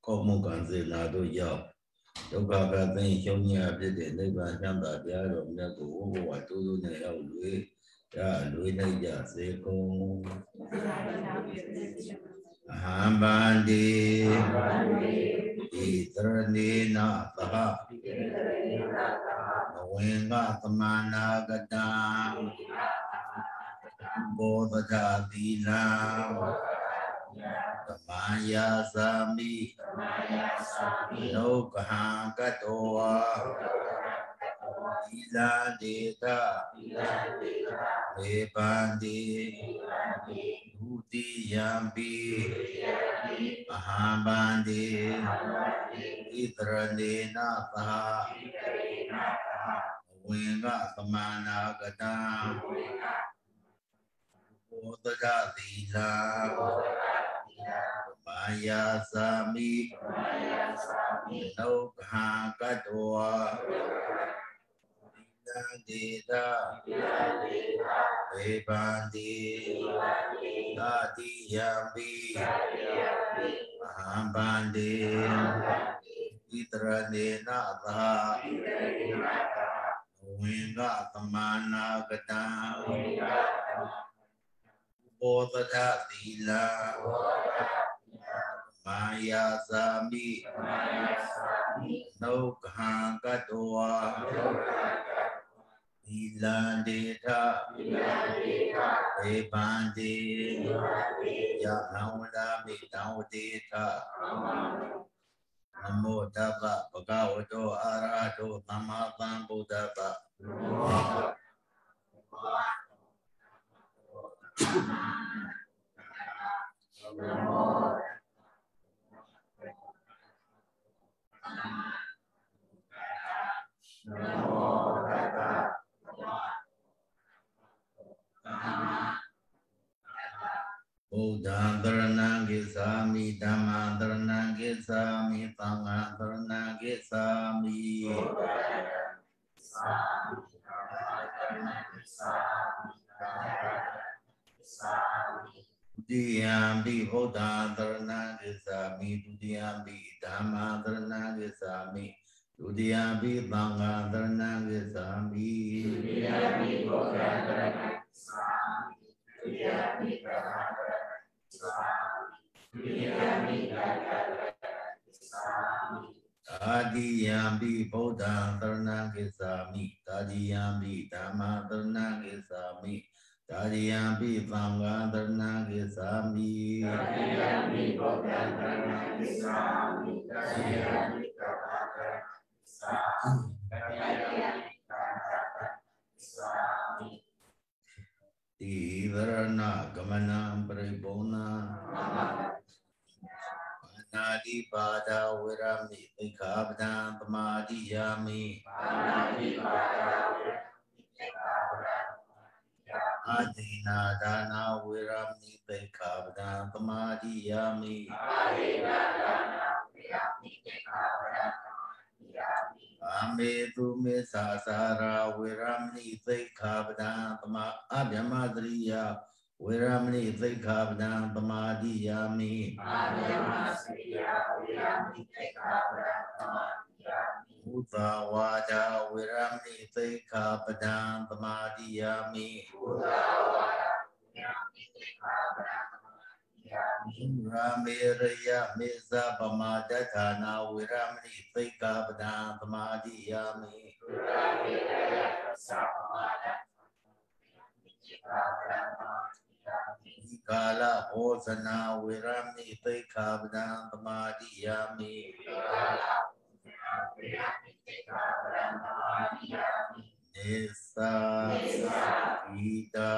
Có một cái gì là tôi giàu đâu cả cái tình trong nhà để đây và trong đại gia rồi nhà của bộ tôi này ở lưới lưới này giờ sẽ không Hambandi Itrani Nataha Wenga Tamana Gadam Bodha Dina Tamaya Sami Nokaha Katoa Ila Deta Epandi Uti Yambi Ahambandi Itrani Nataha Wenga Tamana Gadam Bodha Dina Maya Sami Nokha Katoa Dita Ebandi Tati Yambi Ahambandi Itrane Natha Wenga Tamana Gata Bodha Dila Maya Sami Nokha Katoa Ilandita Ebandi Yahaula Mitauta Namo Tapa Bhagavato Arahato Samma Buddhapa Buddha Dharana Gisami Dhamma Dharana Gisami Sangha Dharana Gisami Dudiyambi Buddha Dharana Gisami Dudiyambi Dhamma Dharana Gisami Dudiyambi Sangha Dharana Gisami Dudiyambi Buddha Dharana Gisami Dudiyambi Dhamma Tadiyambi Buddha Dharana Gisami Tadiyambi Dhamma Dharana Gisami Tadiyambi Sangha Dharana Gisami Tadiyambi Buddha Dharana Gisami Tadiyambi Dhamma Dharana Gisami Tivarana Gamanam Paribona Nadi Pada Virami Ikabdan Pamadiyami Adina Dana Virami Ikabdan Pamadiyami Ametu Mesasara Virami Ikabdan Abhyamadriya Viramni Vikabdan Pamadiyami Uta Vaja Viramni Vikabdan Pamadiyami Ramiraya Misa Pamadakana Viramni Vikabdan Pamadiyami Kala Osana Virami Tekabdan Samadhiyami Nisa Gita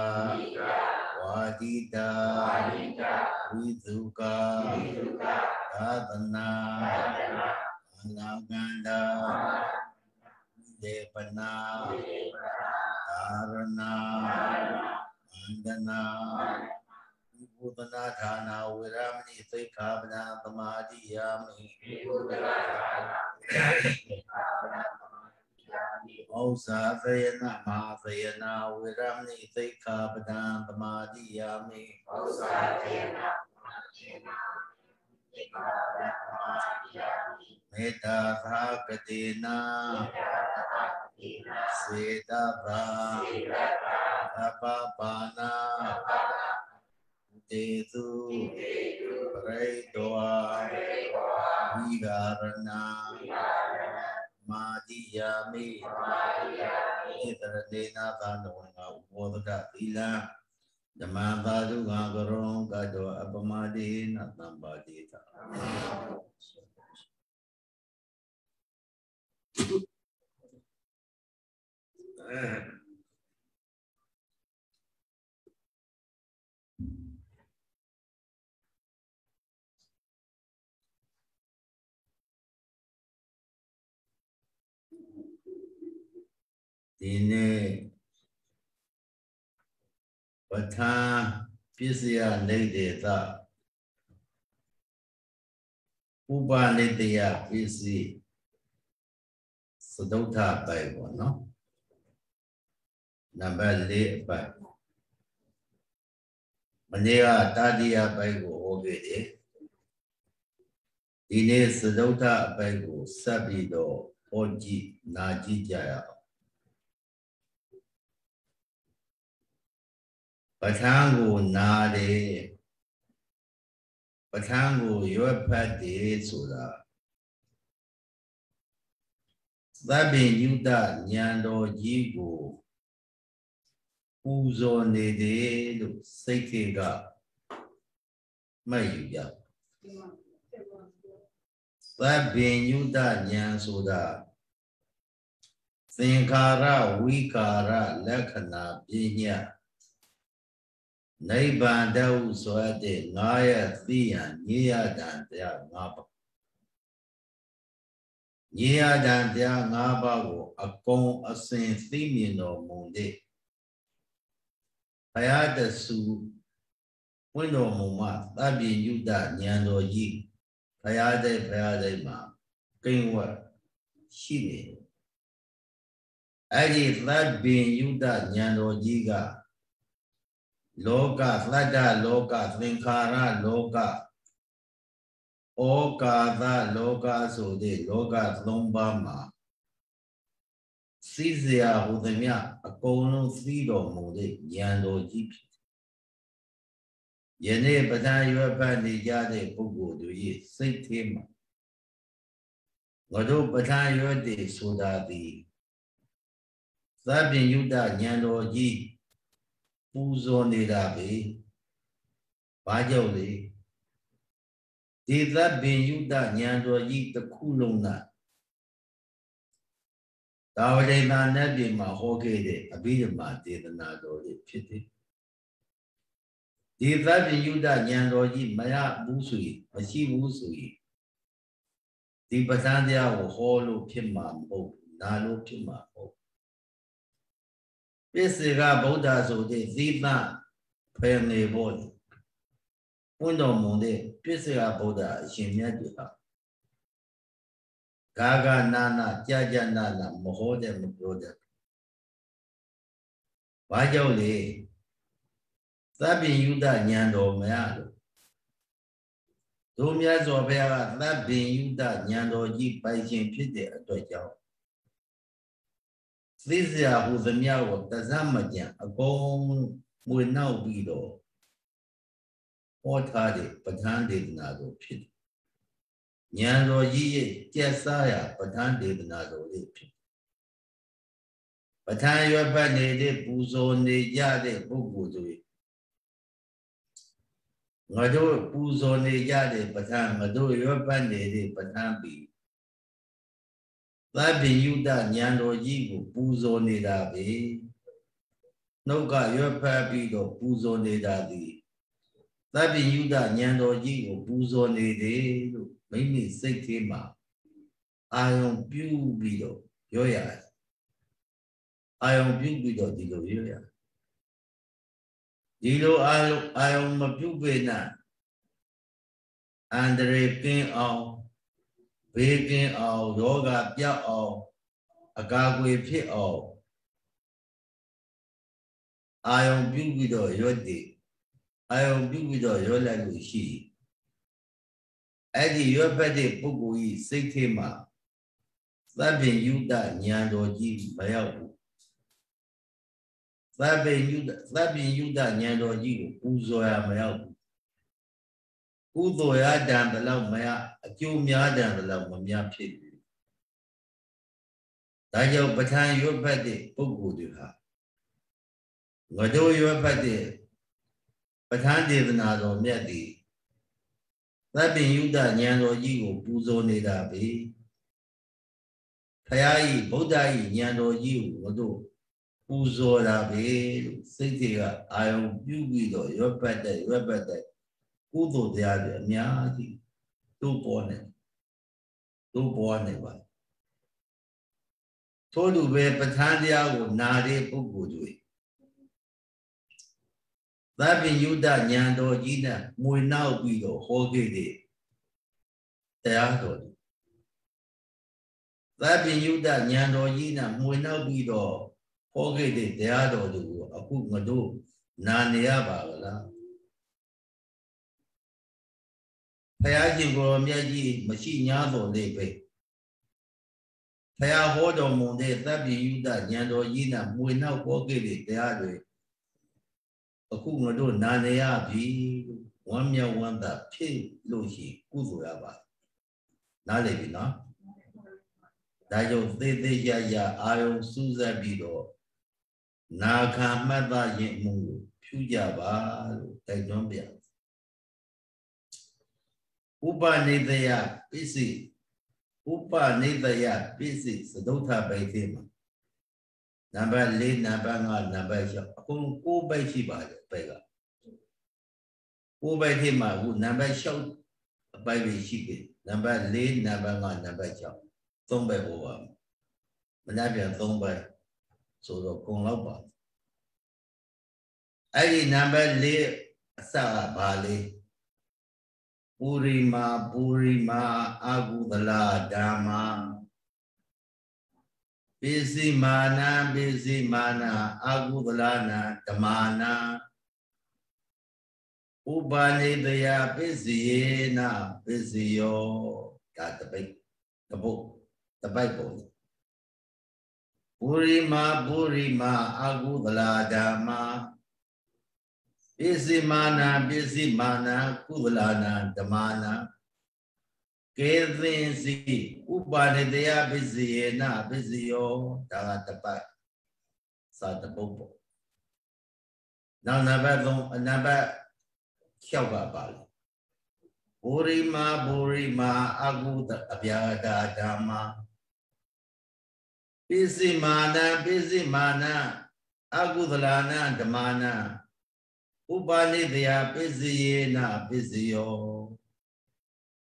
Wadita Viduka Sadhana Anaganda Devana Dharana Andana Vibhutana Dhana Viramani Tekabana Samadhiyami Osa Sayana Mahasayana Viramani Tekabana Samadhiyami Metta Thakadena Sedava Apapana Detu Praitoa Vigarana Madhiyami Itaradena Thanavanga Uvodaka Thila Dhamadadu Gagaron Gado Apamadi Natambadita Dine Patan Pisya Nideta Uba Nidya Pisi Sadota Bible, no? Number 8 Bible. Manea Tadia Bible, okay. Dine Sadota Bible, Sabido, Oji, Naji Jaya. Patango Nade Patango Yopati Suda Sabi Yuda Nyando Jigo Uzo Nede Sekega Mayuya Sabi Yuda Nyan Suda Sinkara Wikara Lakana Binya Naibanda Swade Naya Thea Nia Dantia Naba Nia Dantia Nabago Akon Asin Themino Monde Ayada Su Wino Muma Tabi Yuda Nyando Yi Payade Ma Kingwa Shine Adi Tabi Yuda Nyando Yiga Loka, Flada, Loka, Thinkara, Loka, Okada, Loka, Sode, Loka, Lombama, Sizia, Udemia, Akono, Sido, Mode, Yando, Jeep. Yene, Patan, Yopan, Yade, Pugu, do ye, say him. Wado, Patan, Yode, Soda, the Sabin Yuda, Yando, Jeep, Puzo, Nidabe. Bajoli Dida bin Yuda Nyando Yi the Kuluna Dawade Nabi Mahoke, Abidama did the Nado Pity. Dida bin Yuda Nyando Yi Maya Busui, Mashi Busui. Di Batandia or Holo Pima Mo, Nalo Pima Mo. Besiga Boda so de Zima Pene Body. Uno Monde, Pisiga Boda, Shimyaduha. Gaga Nana, Jaja Nana, Mohode Mukroda. Vajoli Sabin Yuda Nyando Mayado. Dumia Zobea, Sabin Yuda Nyando Yi Baijin Pite at Dojao. Lizia, who's a meow, Tazamajan, a bone will now be though. What had it, but handed Nado Pit. Nyando Yi, Jasaya, but handed Nado Pit. But I your banade, Buzo, Ne Yade, Bugu. 我都不说你家的不谈，我都要办的不谈比。那边有的年多一个不说你的比，那个要办比的不说你的的，那边有的年多一个不说你的，没没事情嘛，俺用表比的有呀，俺用表比的这个有呀，这个俺用么表比呢？俺这里跟熬，别跟熬，有个别熬。အကာအကွယ်ဖြစ်အောင်အာယုံပြုပြီးတော့ရွတ်တည်အာယုံပြုပြီးတော့ရွတ်လိုက်လို့ရှိအဲ့ဒီရွတ်ဖက်တဲ့ပုဂ္ဂိုလ်ကြီးစိတ်ထဲမှာသဗ္ဗညုတဉာဏ်တော်ကြီးမရောက်ဘူးသဗ္ဗညုတဉာဏ်တော်ကြီးကိုပူဇော်ရမရောက်ဘူးကုသိုလ်ရတံဘယ်လောက်မရအကျိုးများတံဘယ်လောက်မများဖြစ်ဘူးဒါကြောင့်ပဋ္ဌာန်းရွတ်ဖက်တဲ့ပုဂ္ဂိုလ်တွေဟာငါတို့ရွတ်ဖတ်တဲ့ပဋ္ဌာန်းဒေသနာတော်မြတ်သည်သဗ္ဗညုတဉာဏ်တော်ကြီးကိုပူဇော်နေတာပဲဖရာကြီးဗုဒ္ဓကြီးဉာဏ်တော်ကြီးကိုငါတို့ပူဇော်တာပဲလို့စိတ်တွေကအာယုံပြုပြီးတော့ရွတ်ဖတ်တဲ့ကုသိုလ်တရားတွေအများကြီးတို့ပေါ်နေပါထို့တူပဲပဋ္ဌာန်းတရားကိုနာတဲ့ပုဂ္ဂိုလ်တွေသဗ္ဗညုတဉာဏ်တော်ကြီးနဲ့မွေနောက်ပြီးတော့ဟောခဲ့တဲ့တရားတော်သဗ္ဗညုတဉာဏ်တော်ကြီးနဲ့မွေနောက်ပြီးတော့ဟောခဲ့တဲ့တရားတော်တွေကိုအခုငါတို့နာနေရပါကလားဘုရားရှင်ကိုယ်မြတ်ကြီးမရှိ냐တော်လေးပဲဘုရားဟောတော်မူတဲ့သဗ္ဗညုတဉာဏ်တော်ကြီးနဲ့မွေနောက်ဟောခဲ့တဲ့တရားတွေအခုငါတို့နာနေရပြီဝမ်းမြောက်ဝမ်းသာဖြစ်လို့ရှိကုသိုလ်ရပါနားလည်ပြီနော်ဒါကြောင့်သေသေးရရအာယုံစူးစပ်ပြီးတော့နာခံမှတ်သားရင်မှုဖြူကြပါလို့တိုက်တွန်းပြဥပနိဒယပစ္စည်းဥပနိဒယပစ္စည်းသဒုဋ္ဌပိဋိမှာနံပါတ်4နံပါတ်5နံပါတ်6အကုန်9ပိုက်ရှိပါတယ်ပိုက်က9ပိုက်ထဲမှာခုနံပါတ်6အပိုက်ပဲရှိတယ်နံပါတ်4နံပါတ်5နံပါတ်6 3ပိုက်ဟောပါမနက်ပြန်3ပိုက်ဆိုတော့ကုန်လောက်ပါအဲ့ဒီနံပါတ်4အစကဘာလဲပူရိမာအာဂုသလဓမ္မာပိစိမာနအာဂုသလနာဓမ္မာနာဥပါနေတယပစ္စယေနပစ္စယောဒါတပိတ်တပုတ်တပိုက်ပုံပူရိမာအာဂုသလဓမ္မာပိစိမာနကုသလနာဓမ္မာနာကေသင်စီဥပါနေတယပစ္စယေနပစ္စယောဒါကတပိုက်စာတပုတ်ပေါ့နောက်နံပါတ်3နံပါတ်6ကပါလေဘူရိမာအကုသအပြာဒါဓမ္မာပိစိမာနအကုသလနာဓမ္မာနာဥပါနေတယပစ္စယေနပစ္စယော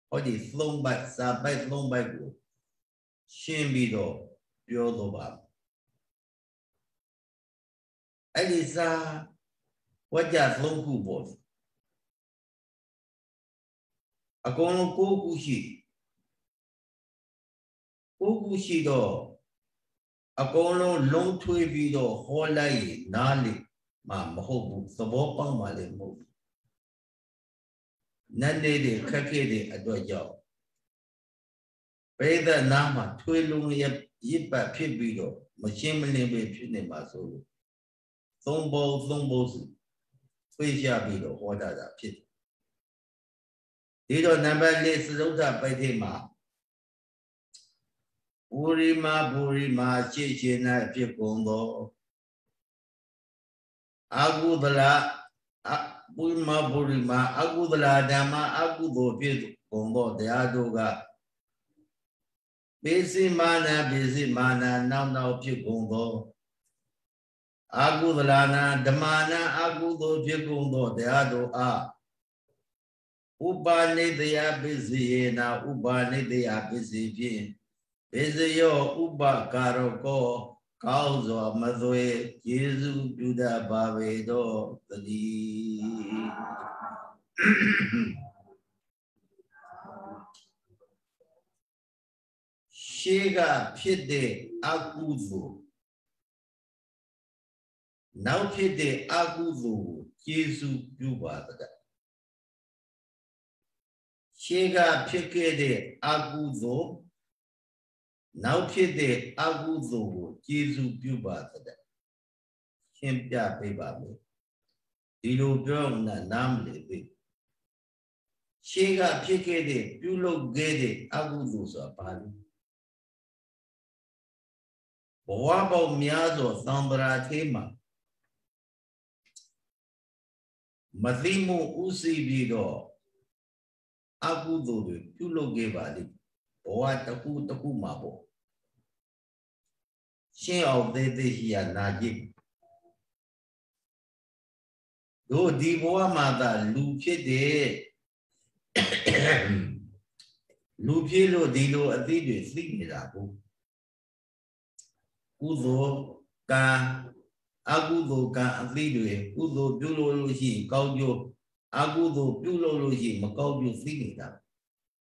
ဟောဒီ3ပိုက်စာပိုက်3ပိုက်ကိုရှင်းပြီးတော့ပြောတော့ပါအဲ့ဒီစာဝါကြ3ခုပေါ့အကုန်လုံး9ခုရှိတော့အကုန်လုံးလုံးထွေးပြီးတော့ဟောလိုက်ရင်နားလေမှာမဟုတ်ဘူးသဘောပေါက်မှလည်းမဟုတ်ဘူးနတ်နေတဲ့ခက်ခဲတဲ့အတွက်ကြောင့်ပရိသတ်နားမှာထွေးလုံးရပတ်ဖြစ်ပြီးတော့မရှင်းမလင်းပဲဖြစ်နေမှာဆိုလို့သုံးပုံစုထွေးရပြီးတော့ဟောတာဖြစ်ဒီတော့နံပါတ်4သဒုဋ္ဌပိဋိမှာဘူရိမာရှေ့၌ဖြစ်ကုန်သောအာဂုသလ Purima Purima Agudala Dama Agudo Pit Congo the Adoga Busy Mana now Pit Congo Agudalana Damana Agudo Pit Congo the Ado A Ubani they are busy now Ubani they are busy busy yo Uba Karoko Kauzo Mazoe Jesu Buddha Bavedo the Shega Pide Aguzo now Pide Aguzo Jesu Buddha Shega Pide Aguzo now Pide Aguzo Jesu Buddha Chimpia Baby Dilo Brown Namle Shega Pide Pulo Gede Aguzo Pali Wabo Miazo Sambra Tema Mazimu Usi Vido Agudo Pulo Gevali Oataku Taku Mabo Shin of the Hia Najib Do Diboa Mada Luce de Lupilo Dilo Adidu Signidabu Uzo Ka Agudo Ka Adidu Uzo Dulologi Gaudio Agudo Dulologi Macaudio Signida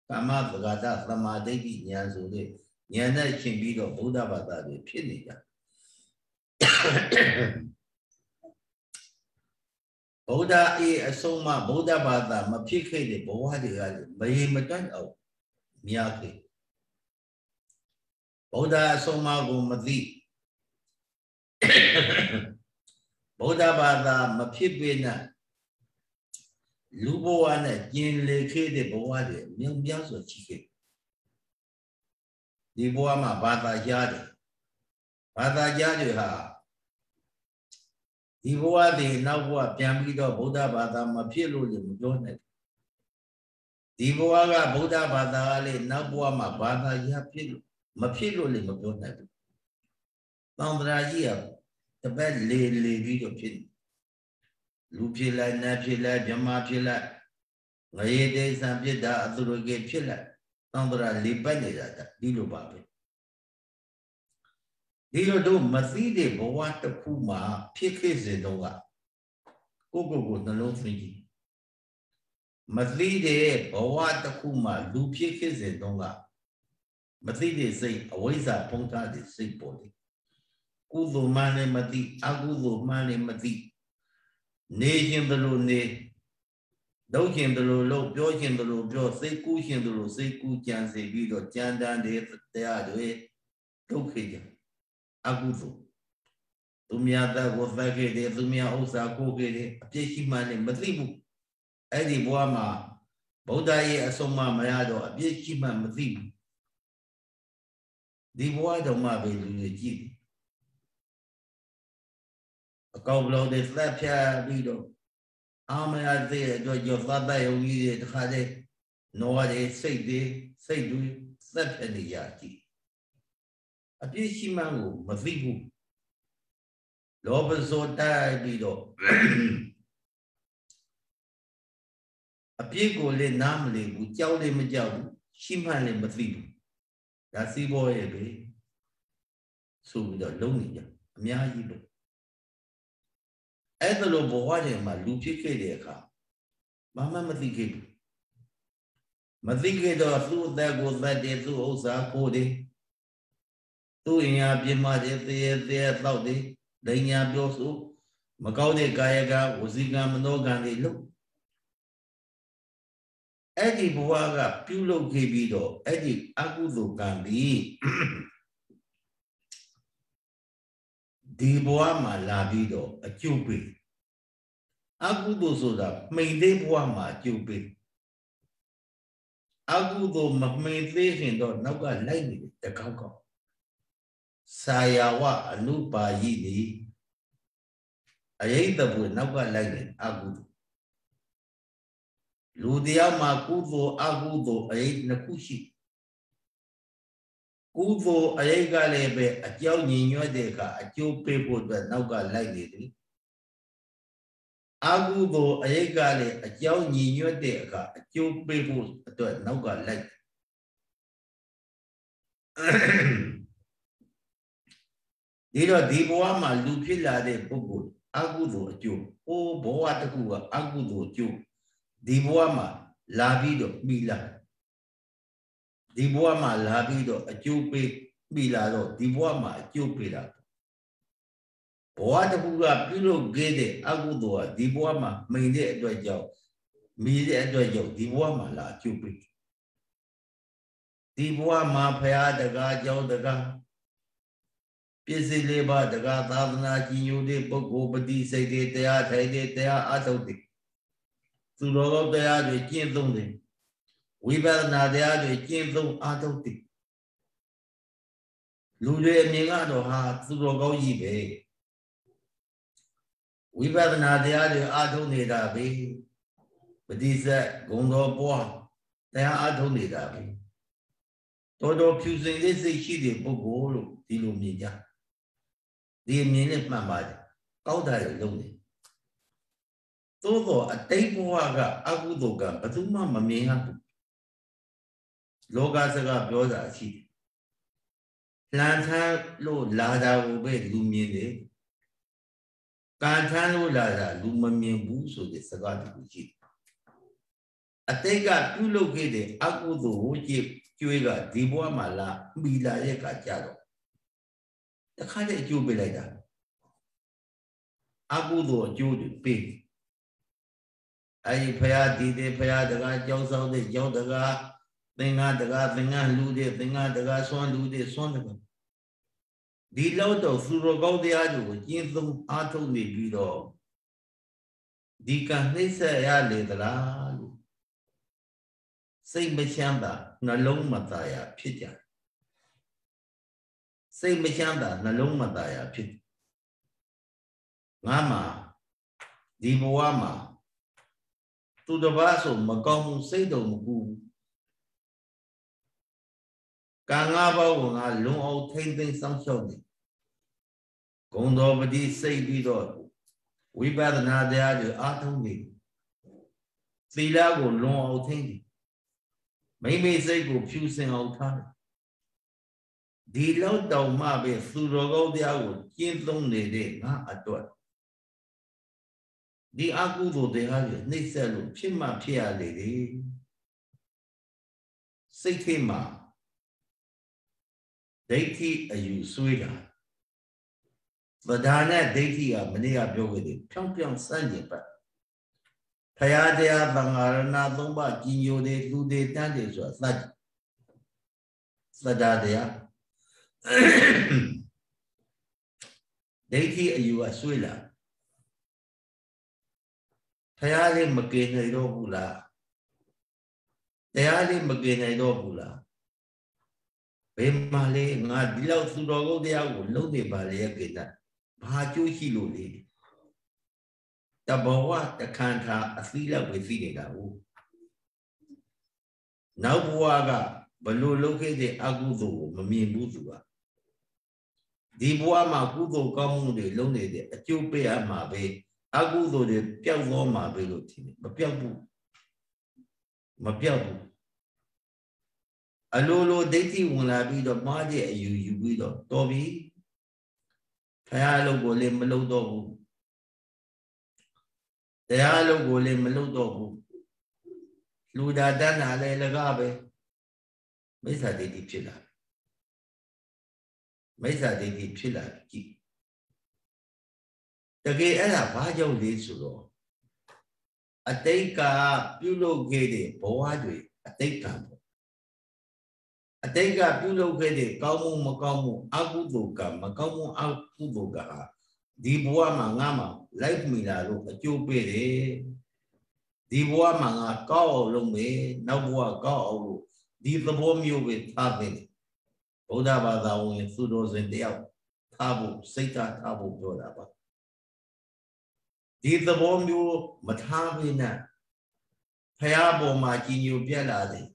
Kama Gata Samadeki Nyanzo de Yana Chimbido Buddha Bata de Pinica Buddha e Soma Buddha Bata Mapike de Boadi Mahimatan of Miyake Buddha Soma Gumadi Buddha Bata Mapipina Luboana Jin Leke de Boadi Miazo Chike Diboama Bata Yadi Bata Yadi Ha Diboadi Nawa Piamido Buddha Bata Mapilo Limudone Diboaga Buddha Bata Ale Nabuama Bata Yapilo Mapilo Limudone Nandragia the bed lay video pin Lupila Napila Jamapila Layede Sampida Aduroge Pilla Nandra Libanida Dilo Babi Dilo do Maside Bowata Kuma Pikis Doga Gogo no Fiji Maside Bowata Kuma Lupikis Doga Maside say Aweza Ponta de Say Body Uzo Mane Mati Aguzo Mane Mati Nation the Lune Dokin the Low, Jokin the Low, Jo, say Kushin the Low, say Kuchan, say Vido, Chandan, they are the way, Tokija, Aguzo. Tumiata was like it, Tumia Osa Koke, Peshimani, Matibu, Eddie Boama, Bodai, Asoma Mayado, Peshima Matibu. The water Mabe Luigi. A couple of the slapshire Vido. I say, do your father, you had it. No, I say, do you, slap in the yaki. A Pishimango, Mafibu. Lobber so tired, Vido. A pico le namely with Jowly Majau, Shimale Mafibu. That's the boy, so with a lonely, Miaji. As the lobo water, my Lupica, Mamma Mathiki. Mathiki, the fruit that goes that day to Osa Cody. Two in your Bima, if they are Saudi, then Yabosu, Macaude Gayaga, Uziga Manogan, they look. Eddie Buaga, Pulo Gibido, Eddie Aguzo Gambi. Diboama Labido, a Cupid. Agudo Soda, may they boama Cupid. Agudo Macmain dot Naga Lady, the Kako. Sayawa, a Nupa Yidi. I ate the wood Naga Lady, Agudo. လူတရားမှာကုသိုလ်အကုသိုလ်အရေးနှစ်ခုရှိကုသိုလ်အရေးကလည်းပဲအကြောင်းညီညွတ်တဲ့အခါအကျိုးပေးဖို့အတွက်နောက်ကလိုက်နေတယ်အကုသိုလ်အရေးကလည်းအကြောင်းညီညွတ်တဲ့အခါအကျိုးပေးဖို့အတွက်နောက်ကလိုက်ဒီတော့ဒီဘဝမှာလူဖြစ်လာတဲ့ပုဂ္ဂိုလ်အကုသိုလ်အကျိုးဘဝတစ်ခုကအကုသိုလ်အကျိုးဒီဘဝမှာလာပြီးတော့ပြီးလာဒီဘဝမှာလာပြီးတော့အကျိုးပေးပြီးလာတော့ဒီဘဝမှာအကျိုးပေးတာဘဝတစ်ခုကပြုလုပ်ခဲ့တဲ့အကုသိုလ်ကဒီဘဝမှာမိန်တဲ့အတွက်ကြောင့်မိတဲ့အတွက်ကြောင့်ဒီဘဝမှာလာအကျိုးပေးဒီဘဝမှာဖရာတကားကြောင့်တကားပစ္စည်းလေးပါးတကားသာသနာကြီးညိုတဲ့ပုဂ္ဂိုလ်ပฏิစိတ်တွေတရားထိုင်တဲ့တရားအထုတ်တဲ့သူတော်ကောင်းတရားတွေကျင့်သုံးတယ်ဝိပဿနာတရားတွေကျင့်သုံးအထုတ်တယ်လူတွေအမြင်ကတော့ဟာသူတော်ကောင်းကြီးပဲဝိပဿနာတရားတွေအထုတ်နေတာပဲပฏิဆက်ဂုံတော်ပွားတရားအထုတ်နေတာပဲတော်တော်ဖြူစင်လေးစိတ်ရှိတဲ့ပုဂ္ဂိုလ်လို့ဒီလိုမြင်ကြဒီအမြင်နဲ့မှန်ပါတယ်ကောက်တာရလုံးတယ်သို့တော့အတိတ်ဘဝကအကုသိုလ်ကဘယ်သူမှမမြင်ရဘူးလောကစကားပြောတာရှိတယ်လန်ထမ်းလို့လာတာကိုပဲလူမြင်တယ်ကံထမ်းလို့လာတာလူမမြင်ဘူးဆိုတဲ့စကားတခုရှိတယ်အတိတ်ကပြုလုပ်ခဲ့တဲ့အကုသိုလ်ကိုကျွေးကဒီဘဝမှာလာပြီးလာရဲ့ကကြတော့တခါတည်းအကျိုးပေးလိုက်တာအကုသိုလ်အကျိုးတွေပေးအဲဒီဖရာဒီတဲ့ဖရာတကားကြောက်ဆောင်တဲ့ကြောက်တကားသင်္ဃာတကားသင်္ဃာလူတဲ့သင်္ဃာတကားဆွမ်းလူတဲ့ဆွမ်းတကားဒီလောက်တော့သူတော်ကောင်းတရားတွေကိုကျင့်သုံးအားထုတ်နေပြီးတော့ဒီကံနှိမ့်ဆက်ရလေသလားလို့စိတ်မချမ်းသာနှလုံးမသားရဖြစ်ကြစိတ်မချမ်းသာနှလုံးမသားရဖြစ်ငါမှာဒီဘဝမှာသူတစ်ပါးဆိုမကောင်းမှုစိတ်တော်မကူကံငါးပါးကိုငါလုံအောင်ထိမ့်သိမ်းစောင့်ရှောက်နေဂုံတော်ပတိစိတ်ပြီးတော့ဝိပဿနာတရားတွေအားထုတ်နေသီလကိုလုံအောင်ထိမ့်နေမိမိစိတ်ကိုဖြူစင်အောင်ထားတယ်ဒီလောက်တောင်မှပဲသူတော်ကောင်းတရားကိုကျင့်သုံးနေတဲ့ငါအတွက်ဒီအကုသိုလ်တရားတွေနှိမ့်ဆက်လို့ဖြစ်မှဖြစ်ရလေတယ်စိတ်ထဲမှာဒိဋ္ဌိအယူဆွေးတာသဒ္ဒါနဲ့ဒိဋ္ဌိကမနေ့ကပြောခဲ့တယ်ဖြောင်းဖြောင်းစမ်းကျင်ပတ်ဖရာတရားသံဃာရဏသုံးပါးကြီးညိုတယ်လူတွေတန်းတယ်ဆိုတာသဒ္ဒါတရားဒိဋ္ဌိအယူကဆွေးလာဖရာလေးမကယ်နိုင်တော့ဘူးလားတရားလေးမကယ်နိုင်တော့ဘူးလားဘယ်မှာလဲငါဒီလောက်သူတော်ကောင်းတရားကိုလုံးနေပါလေကိစ္စဘာကျိုးရှိလို့လဲတဘောဝတခန္ဓာအသီးလောက်ပဲသိနေတာဟုတ်နောက်ဘဝကဘလို့လုပ်ခဲ့တဲ့အကုသိုလ်ကိုမမြင်ဘူးသူကဒီဘဝမှာကုသိုလ်ကောင်းမှုတွေလုပ်နေတဲ့အကျိုးပေးရမှာပဲအကုသိုလ်တွေပျောက်သွားမှာပဲလို့ထင်တယ်မပျောက်ဘူးမပျောက်ဘူးအလိုလိုဒိဋ္ဌိဝင်လာပြီးတော့မှားတဲ့အယူယူပြီးတော့တော်ပြီဖရာလို့ကိုလည်းမလုပ်တော့ဘူးတရားလို့ကိုလည်းမလုပ်တော့ဘူးလူဒါတန်းတာလည်းလကားပဲမိစ္ဆာဒိဋ္ဌိဖြစ်လာမိစ္ဆာဒိဋ္ဌိဖြစ်လာကြည့်တကယ်အဲ့ဒါဘာကြောင့်လဲဆိုတော့အတိတ်ကပြုလုပ်ခဲ့တဲ့ဘဝတွေအတိတ်ကပေါ့အတိတ်ကပြုလုပ်ခဲ့တဲ့ကောင်းမှုမကောင်းမှုအကုသိုလ်ကမကောင်းမှုအကုသိုလ်ကဒီဘဝမှာငါမှလိုက်မိလာလို့အကျိုးပေးတယ်ဒီဘဝမှာငါကောက်အောင်လုပ်မယ်နောက်ဘဝကောက်အောင်လို့ဒီသဘောမျိုးပဲထားမယ်ဗုဒ္ဓဘာသာဝင်သူတော်စင်တယောက်ထားဖို့စိတ်ထားဖို့ပြောတာပါဒီသဘောမျိုးမထားဘဲနဲ့ Phaya Boma Kinyu Piala,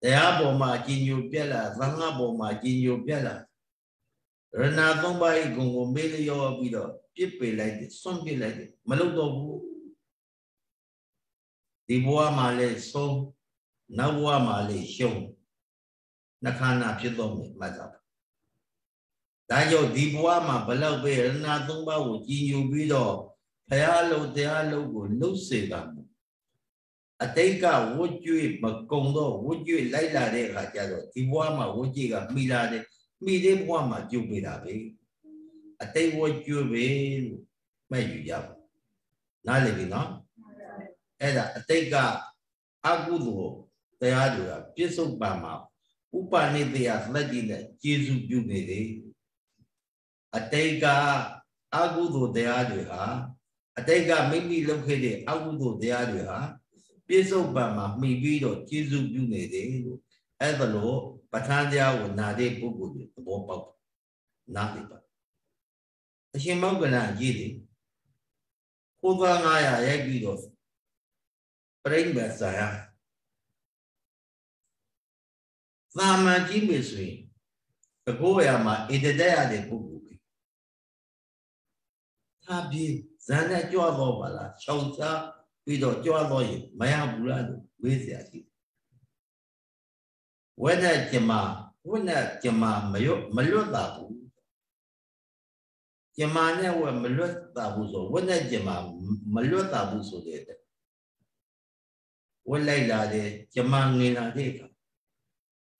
Dea Boma Kinyu Piala, Vanga Boma Kinyu Piala, Renato Bai Gongo Melio Bido, Pipe like it, something like it, Maludo Diboa Male, so Nawa Male, show Nakana Pidome, Madame. Dayo Diboama, Balabe, Renato Bau, Kinyu Bido, Payalo, Dealo, no Segam. A take out would you Macondo, would you Laila de Rajado, Tiwama, would you got Milade, Mide Wama, Jubilabe. A take what you be, may you yap. Not living on. Eda, a take out Agudo, the Adua, Piso Bama, Upani de Athletic, Jesus Jubile. A take out Agudo de Adua, a take out maybe located Agudo de Adua. Piso Bama, maybe the Jesus Unide, Evalo, Patandia would not a book, the Bob, nothing but. A Shimogana Gidi, Uvangaya Yagidos, Brain Messiah. Lama Jimisri, the Goyama, in the day de Bubuki. Tabi, Zana Joa, Shouta. We don't join lawyer, Maya Bulado, with the when that Jama, Malota, Jamana were Malota Buzo, when that Jama, Malota Buzo did. When Layla de Jamangina Deka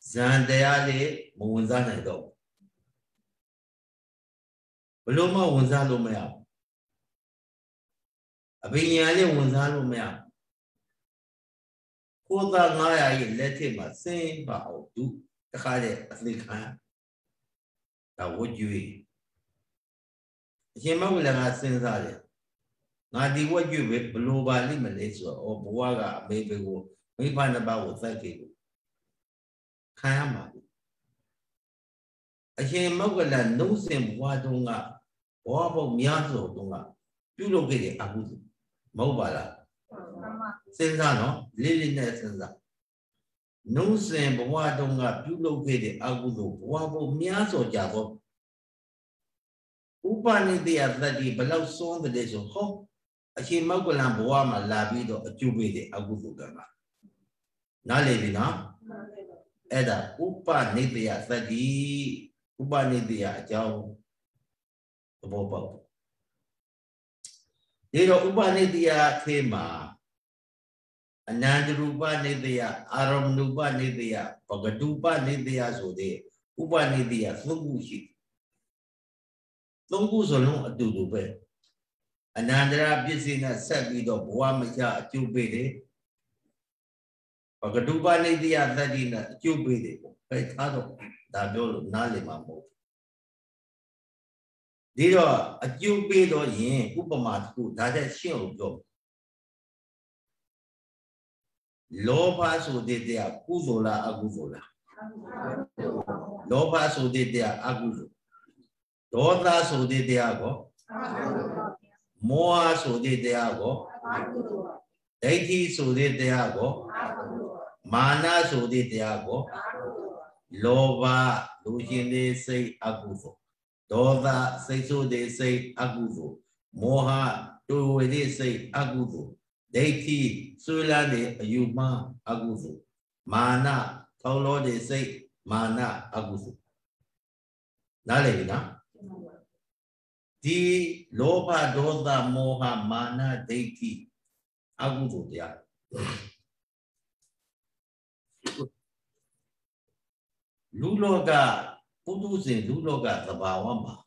Zandeade, Munzana do. Paloma Unzalo Mea. Abinyale Unzalo Mea. Koda Naya let him a same bow do the Hade African. Now what you eat? Jema will have Senzale. Now the what you with below by Limanesa or Buaga, baby, we find about what thank you. Kayama. A Jema no same Wadunga or about Miazo Dunga. You look at it, Abu Mobile. Senzano, Lily Nessenza. No same Wadunga, you look at it, Agudo, Wabo Miazo Jabo. Upani the Atleti, below son the days of hope. A Shimagolam Boama Labido, a Jubide, Agudu Gama. Nalevina Eda, Upa Nidia Atleti, Upa Nidia Jow, the Bobo. Dero Upa Nidia Tema, Anandruba Nidia, Aram Nuba Nidia, Pagaduba Nidia Zode, Upa Nidia, Lungushi. Lungus alone a doodle. Anandra business said we don't want to do bid. Pagaduba Nidia Zadina, two bid. Pay Tado, Dabolo, Nalimamo. Did a two bid or yen, Upamat, who that shield job. Lopas who did their Kuzola Aguzola. Lopas who did their Aguzo. Dodas who did their go. Moa so de deago, Deity so de deago, Mana so de deago, Lova, Lucian say Aguzo, Doda say so they say Aguzo, Moha, do they say Aguzo, Deity, Sulane, Yuma, Aguzo, Mana, Tolo they say Mana, Aguzo. Nalevina. Di Loba Doda Moha Mana Deity Agudo dia. Luloga Pudusin Luloga Tabawama.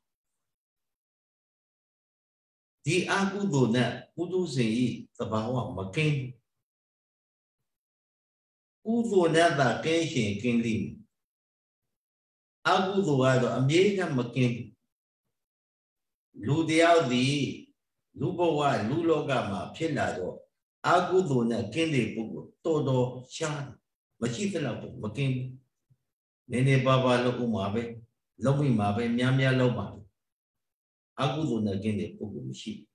Di Agudo na Pudusin Tabawa Makin Udo Nada Kenshin Kinlim Agudo Ado American Makin Ludiao di Lubowa Lulogama Pilado Agudo na Kindi Bugu Todo Shan Machifela Makin Nene Baba Lokumabe Lomi Mabe Miamia Loma Agudo na Kindi Bugu Mishi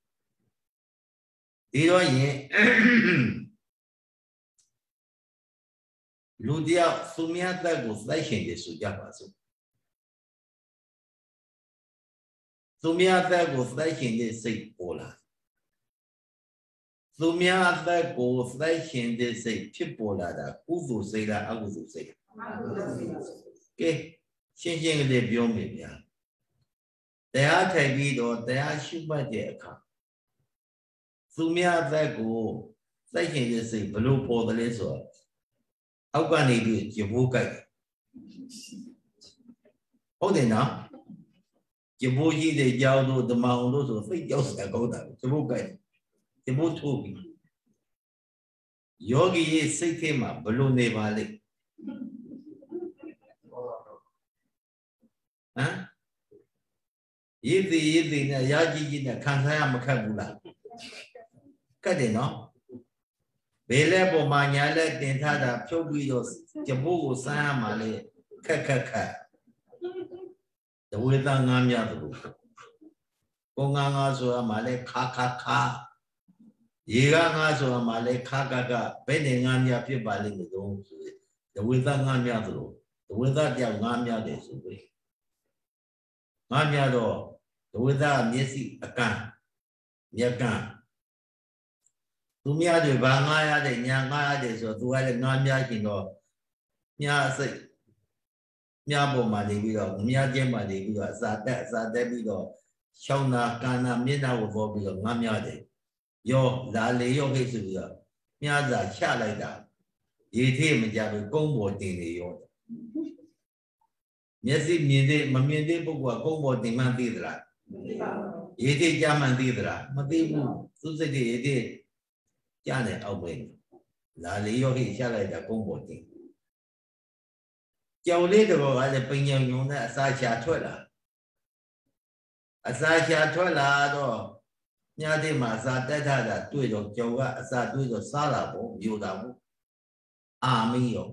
ဒီတော့ရင်လူတယောက်သူများတက်ကိုစိုက်ရှင်တယ်ဆိုကြပါစို့သူများတက်ကိုစိုက်ရှင်တဲ့စိတ်ပေါ်လာသူများတက်ကိုစိုက်ရှင်တဲ့စိတ်ဖြစ်ပေါ်လာတာကုသိုလ်စိတ်လားအကုသိုလ်စိတ်ကဲရှင်းရှင်းလေးပြောမယ်ဗျာတရားထိုင်ပြီးတော့တရားရှုမှတ်တဲ့အခါသူများသက်ကိုစိုက်ရှင်တဲ့စိတ်ဘလို့ပေါ်တယ်လဲဆိုတော့အောက်ကနေပြီးကြဘိုးကြိုက်ဟုတ်တယ်နော်ကြဘိုးကြီးတဲ့ကြောင်းတို့ဓမ္မအောင်တို့ဆိုစိတ်ကြောက်စရာကောင်းတာကြဘိုးကြိုက်ကြဘိုးထိုးပြီးယောဂီရဲ့စိတ်ထဲမှာဘလို့နေပါလိမ့်ဟမ်ရည်တည်နဲ့ရာကြီးကြီးနဲ့ခံစားရမခက်ဘူးလားကတ်တယ်နော်ဘယ်လဲပေါ်မှာညာလဲတင်ထားတာဖြုတ်ပြီးတော့ကြဘိုးကိုစမ်းရမှာလေခက်တဝေသငါးမြတ်တို့ကိုငါဆိုရမှာလေခရေကငါဆိုရမှာလေခဘယ်နဲ့ငါမြတ်ဖြစ်ပါလိမ့်မယ်တော့ဆိုတဝေသငါးမြတ်တို့တဝေသကြောက်ငါမြတ်တယ်ဆိုပြီးငါမြတ်တော့တဝေသမျက်စိအကန့်မျက်ကန့်သူများတွေဘာငါရတဲ့ညာငါရတဲ့ဆိုသူကလည်းငါများရှင်တော့မြားစိတ်မြားပေါ်မှာနေပြီးတော့မြားကျဲမှာနေပြီးတော့အစာတက်ပြီးတော့ရှောင်းနာကာနာမျက်နှာကိုပေါ်ပြီးတော့ငါများတယ်ရောလာလေရောဟိတ်ဆိုပြီးတော့မြားစာချလိုက်တာရေထေးမကြဘူးကုန်းပေါ်တင်နေရောမျက်စိမြင်သေးမမြင်သေးပုဂ္ဂိုလ်ကကုန်းပေါ်တင်မှန်းသိသလားရေထေးကြမှန်းသိသလားမသိဘူးသူစိတ်တွေရေထေးကြားနေအောက်ပဲလာလေရောဟိချလိုက်တာကုန်းပေါ်တင်ကြောင်လေးတော်ကလည်းပင်ညံညုံနဲ့အစာရှာထွက်လာတော့ညတဲ့မှာအစာတက်ထားတာတွေ့တော့ကြောင်ကအစာတွေ့တော့စားတာပေါ့မြို့တာပေါ့အာမင်းတော့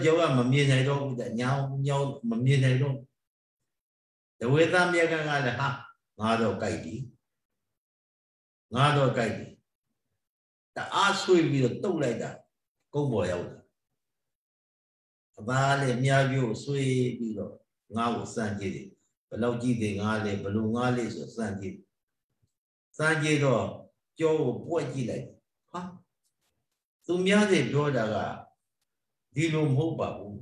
ကြောင်ကမမြင်နိုင်တော့ဘူးတဲ့ညောင်းမမြင်နိုင်တော့တဝေသမြက်ကလည်းဟာငါတော့ကြိုက်ပြီတအားဆွေးပြီးတော့တုတ်လိုက်တာကုန်းပေါ်ရောက်တာအသားလေးမြားပြို့ဆွေးပြီးတော့ငါ့ကိုစမ်းကြည့်တယ်ဘယ်လောက်ကြည့်တယ်ငါလေးဘလို့ငါလေးဆိုစမ်းကြည့်တော့ကြောကိုပွက်ကြည့်လိုက်ဟာသူများတွေပြောတာကဒီလိုမဟုတ်ပါဘူး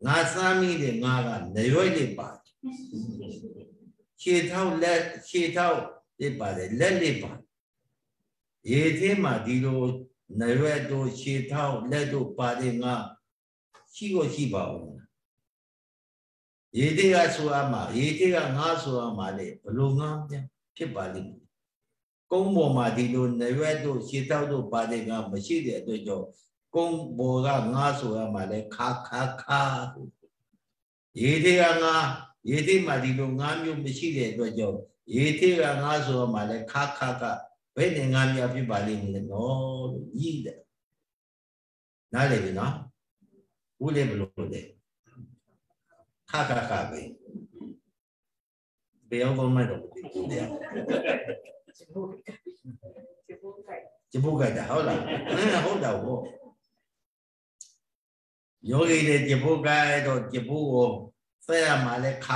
ငါစမ်းမိတယ်ငါကနေရွက်လေးပါခြေထောက်လေးပါတယ်လက်လေးပါရေထဲမှာဒီလိုနေရွက်တို့ခြေထောက်လက်တို့ပါတယ်ငါရှိပါဦးရေတေးကဆိုရမှာရေတေးကငါဆိုရမှာလေဘလို့ငါဖြစ်ပါလိမ့်မယ်ကုန်းပေါ်မှာဒီလိုနေရွက်တို့ခြေထောက်တို့ပါတယ်ငါမရှိတဲ့အတွက်ကြောင့်ကုန်းပေါ်ကငါဆိုရမှာလေခရေတေးကငါရေတေးမှာဒီလိုငါမျိုးမရှိတဲ့အတွက်ကြောင့်ရေတေးကငါဆိုရမှာလေခဘယ်နဲ့ငါမြဖြစ်ပါလိမ့်မယ်နော်လို့ကြီးတယ်နားလည်ပြီနော်ဦးလေးဘလို့လဲခပဲဘယ်အောင်ကောင်းမှတော့မသိဘူးတဲ့ကြဘုတ်ကြိုက်တာဟုတ်လားဟုတ်တာဟုတ်ယောဂီတွေကြဘုတ်ကြိုက်တော့ကြဘုတ်ကိုဖဲရမှာလဲခ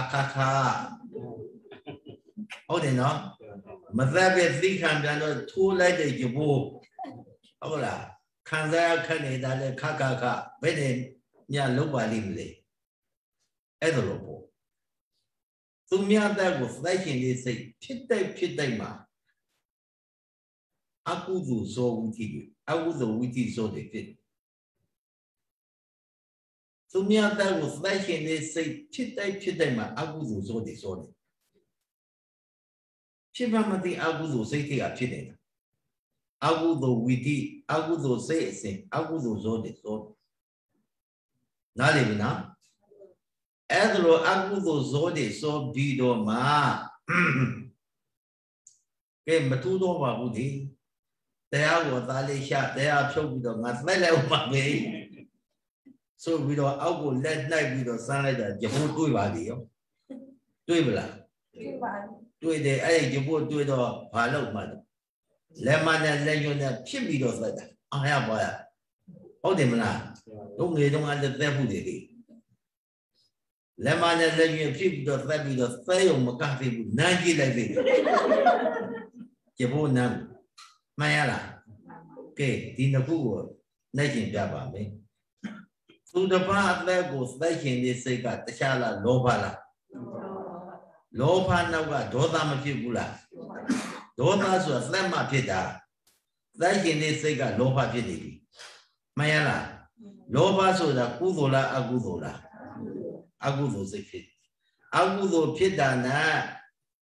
ဟုတ်တယ်နော်မသက်ပဲသိခံပြန်တော့ထိုးလိုက်တဲ့ကြဘုတ်ဟုတ်လားခံစားခက်နေတာလဲခဘယ်နဲ့ညလုံးပါလိမ့်မလဲအဲ့ဒါလို့ပေါ့သူများတဲ့ကိုစိုက်ရှင်လေးစိတ်ဖြစ်တိုက်မှာအကုသိုလ်ဆိုဝိတိဆိုတဲ့ဖြစ်သူများတဲ့ကိုစိုက်ရှင်လေးစိတ်ဖြစ်တိုက်မှာအကုသိုလ်ဆိုတယ်ဖြစ်မှမသိအကုသိုလ်စိတ်တွေကဖြစ်နေတာအကုသိုလ်ဝိတိအကုသိုလ်စိတ်အစဉ်အကုသိုလ်ဆိုတယ်နားလည်ပြီနော်အဲ့ဒါလိုအကုသိုလ်ဇောတွေစောပြီးတော့မှကဲမထူးတော့ပါဘူးဒီတရားကိုသားလေးရှာတရားဖြုတ်ပြီးတော့ငါသက်လိုက်ဦးပါပဲဆိုပြီးတော့အောက်ကိုလက်နှိုက်ပြီးတော့စမ်းလိုက်တာကြဘိုးတွေးပါလေရောတွေးမလား对的，哎，就不对到爬楼嘛的，来嘛呢，来用呢，偏比较少的，哎呀，不呀，好点么啦？都没东西在乎的。来嘛呢，来用偏比较少比较，再用么咖啡不难起来的，就不难，嘛呀啦，给听得过，那先别吧没。苏德巴那个在现的世界，这下了罗巴了，罗巴那个多大么屁股了？多大说三马屁的，在现的世界罗巴屁的，嘛呀啦，罗巴说的古多了，阿古多了，阿古多是屁，阿古多屁的呢，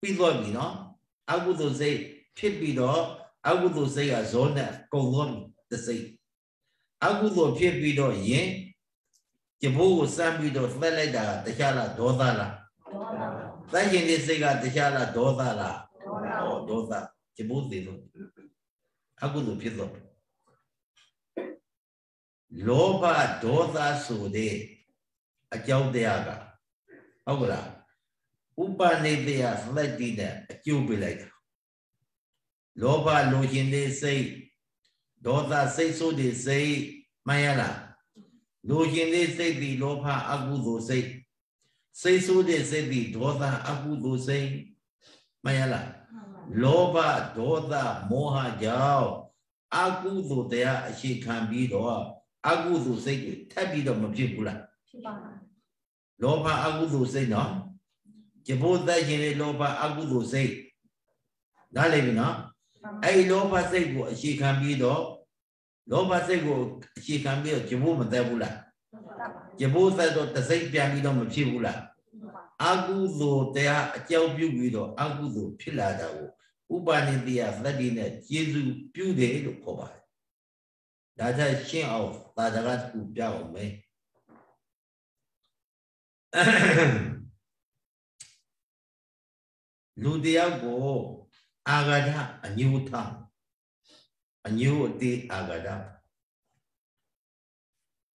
比多比喏，阿古多是屁比多，阿古多是个说呢，高多的是，阿古多屁比多耶。就不三比多回来的，这下了多大了？咱现在这个这下了多大了？哦，多大？就不这种，还不是别的。萝卜多大数的？啊，交的呀个，好不啦？五百年的呀，是来的呢，就不来的。萝卜路线的谁？多大岁数的谁？买呀啦？路线的谁的萝卜阿古多谁？岁数的谁的多大阿古多谁？买呀啦？萝卜多大摩哈椒阿古多的呀是看比多阿古多谁的太比多没屁股了。萝卜阿古多谁呢？就不在现在萝卜阿古多谁？哪里边呢？哎，萝卜谁个是看比多？萝卜谁个是看比多就不没在乎了。就不在到特色边比多没屁股了。阿古多的呀交表比多阿古多屁来的哦。500年的呀，那里呢，接受表的就可吧。大家先哦，大家个股票没。路的呀个阿个他阿牛汤，阿牛的阿个他，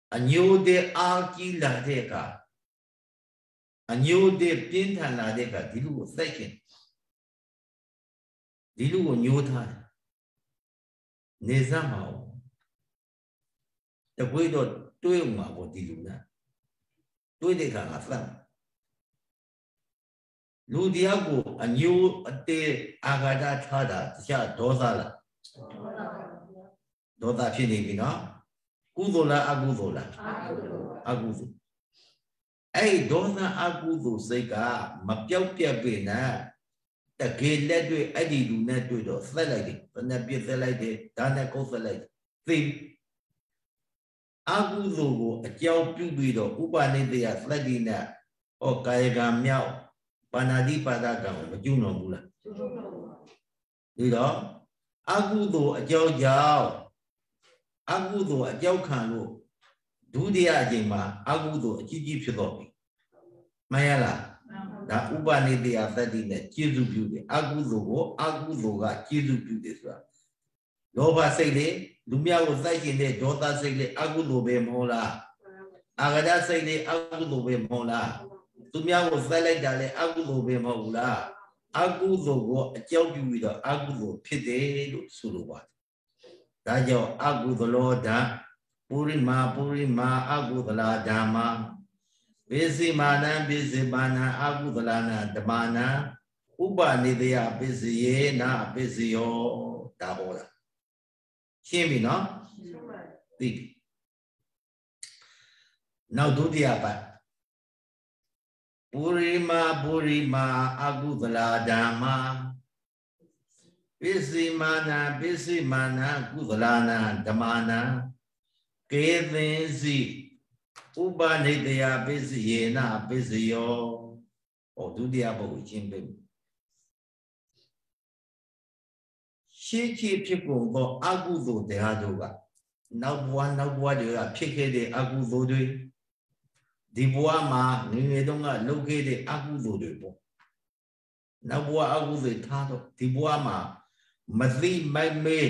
阿牛的阿基拉的个，阿牛的边滩拉的个，ဒီလိုကိုစိုက်ခင်ဒီလိုကိုညှိုးထားတယ်နေစမ်းမအောင်တပွေးတော့တွေးမှာပေါ့ဒီလူကတွေးတဲ့ခါကသတ်လူတရားကိုအညိုးအတေးအာဃာတထားတာတခြားဒေါသလားဒေါသဖြစ်နေပြီနော်ကုသိုလ်လားအကုသိုလ်လားအကုသိုလ်အဲ့ဒေါသအကုသိုလ်စိတ်ကမပြောက်ပြတ်ပြီနဲ့တကယ်လက်တွေ့အဲ့ဒီလူနဲ့တွေ့တော့ဆက်လိုက်တယ်ဘယ်နဲ့ပြစ်ဆက်လိုက်တယ်ဒါနဲ့ကုတ်ဆက်လိုက်သိအကုသိုလ်ကိုအကြောင်းပြုပြီးတော့ဥပါနိတယသတ္တိနဲ့ဟောကာယကံမြောက်ပါဏာတိပါဒကံကိုမကျွလွန်ဘူးလားဒီတော့အကုသိုလ်အကြောင်းကြောင့်အကုသိုလ်အကြောင်းခံလို့ဒုတိယအချိန်မှာအကုသိုလ်အကြီးကြီးဖြစ်တော့ပြီမှန်ရလားဒါဥပနိတယသတ္တိနဲ့ကျေစုပြုတယ်အကုသိုလ်ကိုအကုသိုလ်ကကျေစုပြုတယ်ဆိုတာလောဘစိတ်လေလူများကိုစိုက်ကျင်တဲ့ဒေါသစိတ်လေအကုသိုလ်ပဲမဟုတ်လားအာဃာတစိတ်လေအကုသိုလ်ပဲမဟုတ်လားသူများကိုစိုက်လိုက်တာလေအကုသိုလ်ပဲမဟုတ်ဘူးလားအကုသိုလ်ကိုအကြောင်းပြုပြီးတော့အကုသိုလ်ဖြစ်တယ်လို့ဆိုလိုပါတယ်ဒါကြောင့်အကုသလောဓာပုရိမာအကုသလာဓမ္မာပိစိမာနံပိစိမာနံအကုသလာနံဓမ္မာနံဥပနိတယပိစိယေနပိစိယောဒါဟောတာရှင်းပြီနော်သိပြီနောက်ဒုတိယပတ်ပုရိမာအကုသလာဓမ္မာပိစိမာနံကုသလာနံဓမ္မာနံကေသင်စီဥပနိတယပိစိယေနပိစိယောဟောဒုတိယပုဂ္ဂိုလ်ရှင်းပြီရှေးခေတ်ဖြစ်ကုန်သောအကုသိုလ်တရားတို့ကနောက်ဘဝတွေကဖြစ်ခဲ့တဲ့အကုသိုလ်တွေဒီဘဝမှာငယ်ငယ်တုန်းကလုပ်ခဲ့တဲ့အကုသိုလ်တွေပေါ့နောက်ဘဝအကုသိုလ်ထားတော့ဒီဘဝမှာမသိမိုက်မေး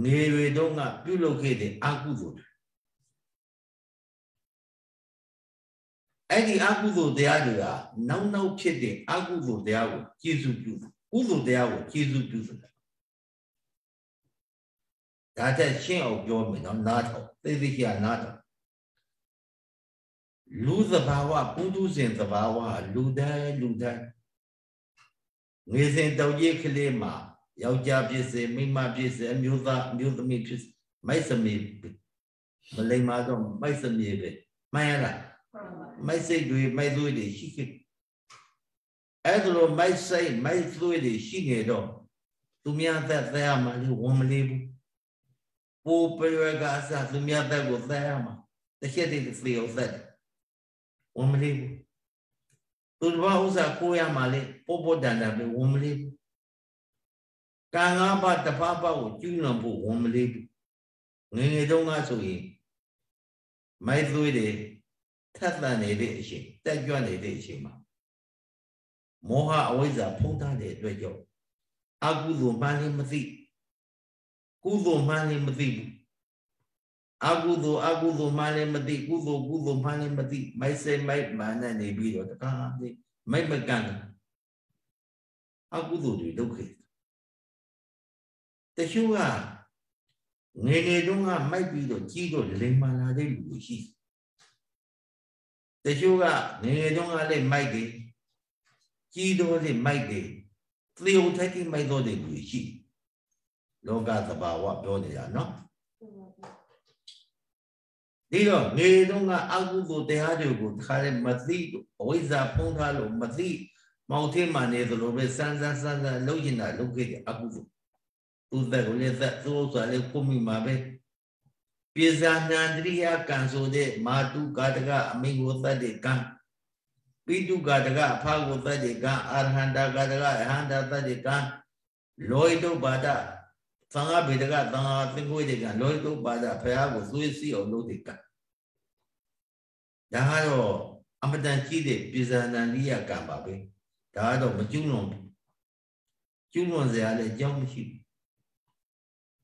ငယ်တွေတုန်းကပြုလုပ်ခဲ့တဲ့အကုသိုလ်တွေ အဲ့ဒီအကုသိုလ်တရားတွေကနောက်ဖြစ်တဲ့အကုသိုလ်တရားကိုကျေစုပြုကုသိုလ်တရားကိုကျေစုပြုဆိုတာဒါတက်ရှင်းအောင်ပြောမယ်နော်နားထောင်သိသိချာနားထောင်လူသဘာဝပုထုဇဉ်သဘာဝလူတိုင်းငွေစင်တောက်ကြီးကလေးမှာယောက်ျားဖြစ်စေမိန်းမဖြစ်စေအမျိုးသားအမျိုးသမီးဖြစ်စေမိုက်စမီမလိမ္မာတော့မိုက်စမီပဲမှန်ရလားမိုက်စိတ်တွေမိုက်သွေးတွေရှိခဲ့အဲ့ဒါလိုမိုက်စိတ်မိုက်သွေးတွေရှိနေတော့သူများသက်ရမှလည်းဝန်မလေးဘူးပိုးပြရကအစသူများသက်ကိုသက်ရမှာတစ်ချက်တည်းသေအောင်သက်ဝန်မလေးဘူးသူတို့ဘာဥစ္စာကိုရမှလည်းပို့တန်တာပဲဝန်မလေးဘူးကံ၅ပါးတစ်ပါးပါးကိုကျူးလွန်ဖို့ဝန်မလေးဘူးငယ်ငယ်တုန်းကဆိုရင်မိုက်သွေးတွေထက်သန်နေတဲ့အချိန်တက်ကြွနေတဲ့အချိန်မှာမောဟအဝိဇ္ဇာဖုံးထားတဲ့အတွက်ကြောင့်အကုသိုလ်မှန်းလည်းမသိကုသိုလ်မှန်းလည်းမသိဘူးအကုသိုလ်မှန်းလည်းမသိကုသိုလ်မှန်းလည်းမသိမိုက်စိတ်မိုက်မာနနေပြီးတော့တခါလေးမိုက်မကန်အကုသိုလ်တွေလုပ်ခဲ့တချို့ကငယ်ငယ်တုန်းကမိုက်ပြီးတော့ကြီးတော့လိမ်မာလာတဲ့လူတွေရှိတချို့ကငယ်ငယ်တုန်းကလည်းမိုက်တယ်ကြီးတော့လည်းမိုက်တယ်သေုံထိုက်ပြီးမိုက်တော့တဲ့လူတွေရှိလောကသဘာဝပြောနေတာနော်ဒီတော့ငယ်တုန်းကအကုသိုလ်တရားတွေကိုတခါလည်းမသိအဝိဇ္ဇာဖုံးထားလို့မသိမောင်သေးမှနေသလိုပဲစမ်းလုပ်ကျင်တာလုပ်ခဲ့တဲ့အကုသိုလ်သူသက်ကိုလည်းသက်သူ့ဥစ္စာလည်းကိုမိမှာပဲပြေဇာဏန္တရိယကံဆိုတဲ့မာတုကာတကအမိကိုသက်တဲ့ကံပိတုကာတကအဖကိုသက်တဲ့ကံအာရဟန္တာကာတကအဟန္တာသက်တဲ့ကံလောဟိတုပါဒသံဃာဗေဒကသံဃာသင်္ကိုတဲ့ကံလောဟိတုပါဒဖရာကိုသွေးစီအောင်လုပ်တဲ့ကံဒါကတော့အမတန်ကြီးတဲ့ပြေဇာဏန္တရိယကံပါပဲဒါကတော့မကျူးလွန်စရာလည်းအကြောင်းမရှိဘူး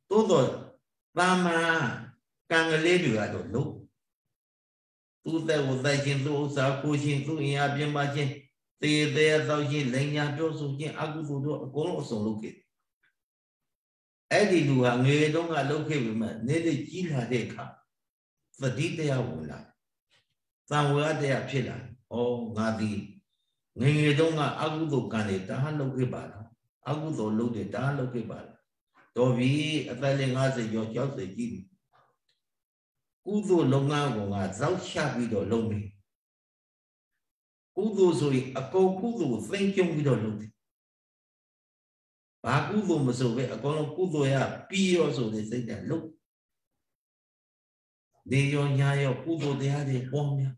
သို့တော့တာမန်ကံကလေးတွေကတော့လို့သူ့သက်ကိုသက်ခြင်းသူ့ဥစ္စာကိုခြင်းသူ့အင်အားပြင်းပါခြင်းသေသောခြင်းလိန်ညာပြောဆိုခြင်းအကုသိုလ်တို့အကုန်လုံးအစုံလုပ်ခဲ့အဲ့ဒီလူဟာငယ်တုန်းကလုပ်ခဲ့ပြီမဲ့နေ့နေ့ကြီးလာတဲ့အခါသတိတရားဝင်လာသံဝရတရားဖြစ်လာဩငါဒီငယ်တုန်းကအကုသိုလ်ကံတွေတားလုပ်ခဲ့ပါလားအကုသိုလ်လုပ်တယ်တားလုပ်ခဲ့ပါလားတော်ပြီအသက်လည်း50ကျော်60ကြီးပြီကုသိုလ်လုပ်ငန်းကိုငါဇောက်ချပြီးတော့လုပ်မယ်ကုသိုလ်ဆိုရင်အကုန်ကုသိုလ်သိမ့်ကျုံပြီးတော့လုပ်တယ်ဘာကုသိုလ်မဆိုပဲအကုန်လုံးကုသိုလ်ရပြီးရောဆိုတဲ့စိတ်နဲ့လုပ်နေရောညာရောကုသိုလ်တရားတွေပေါ်များ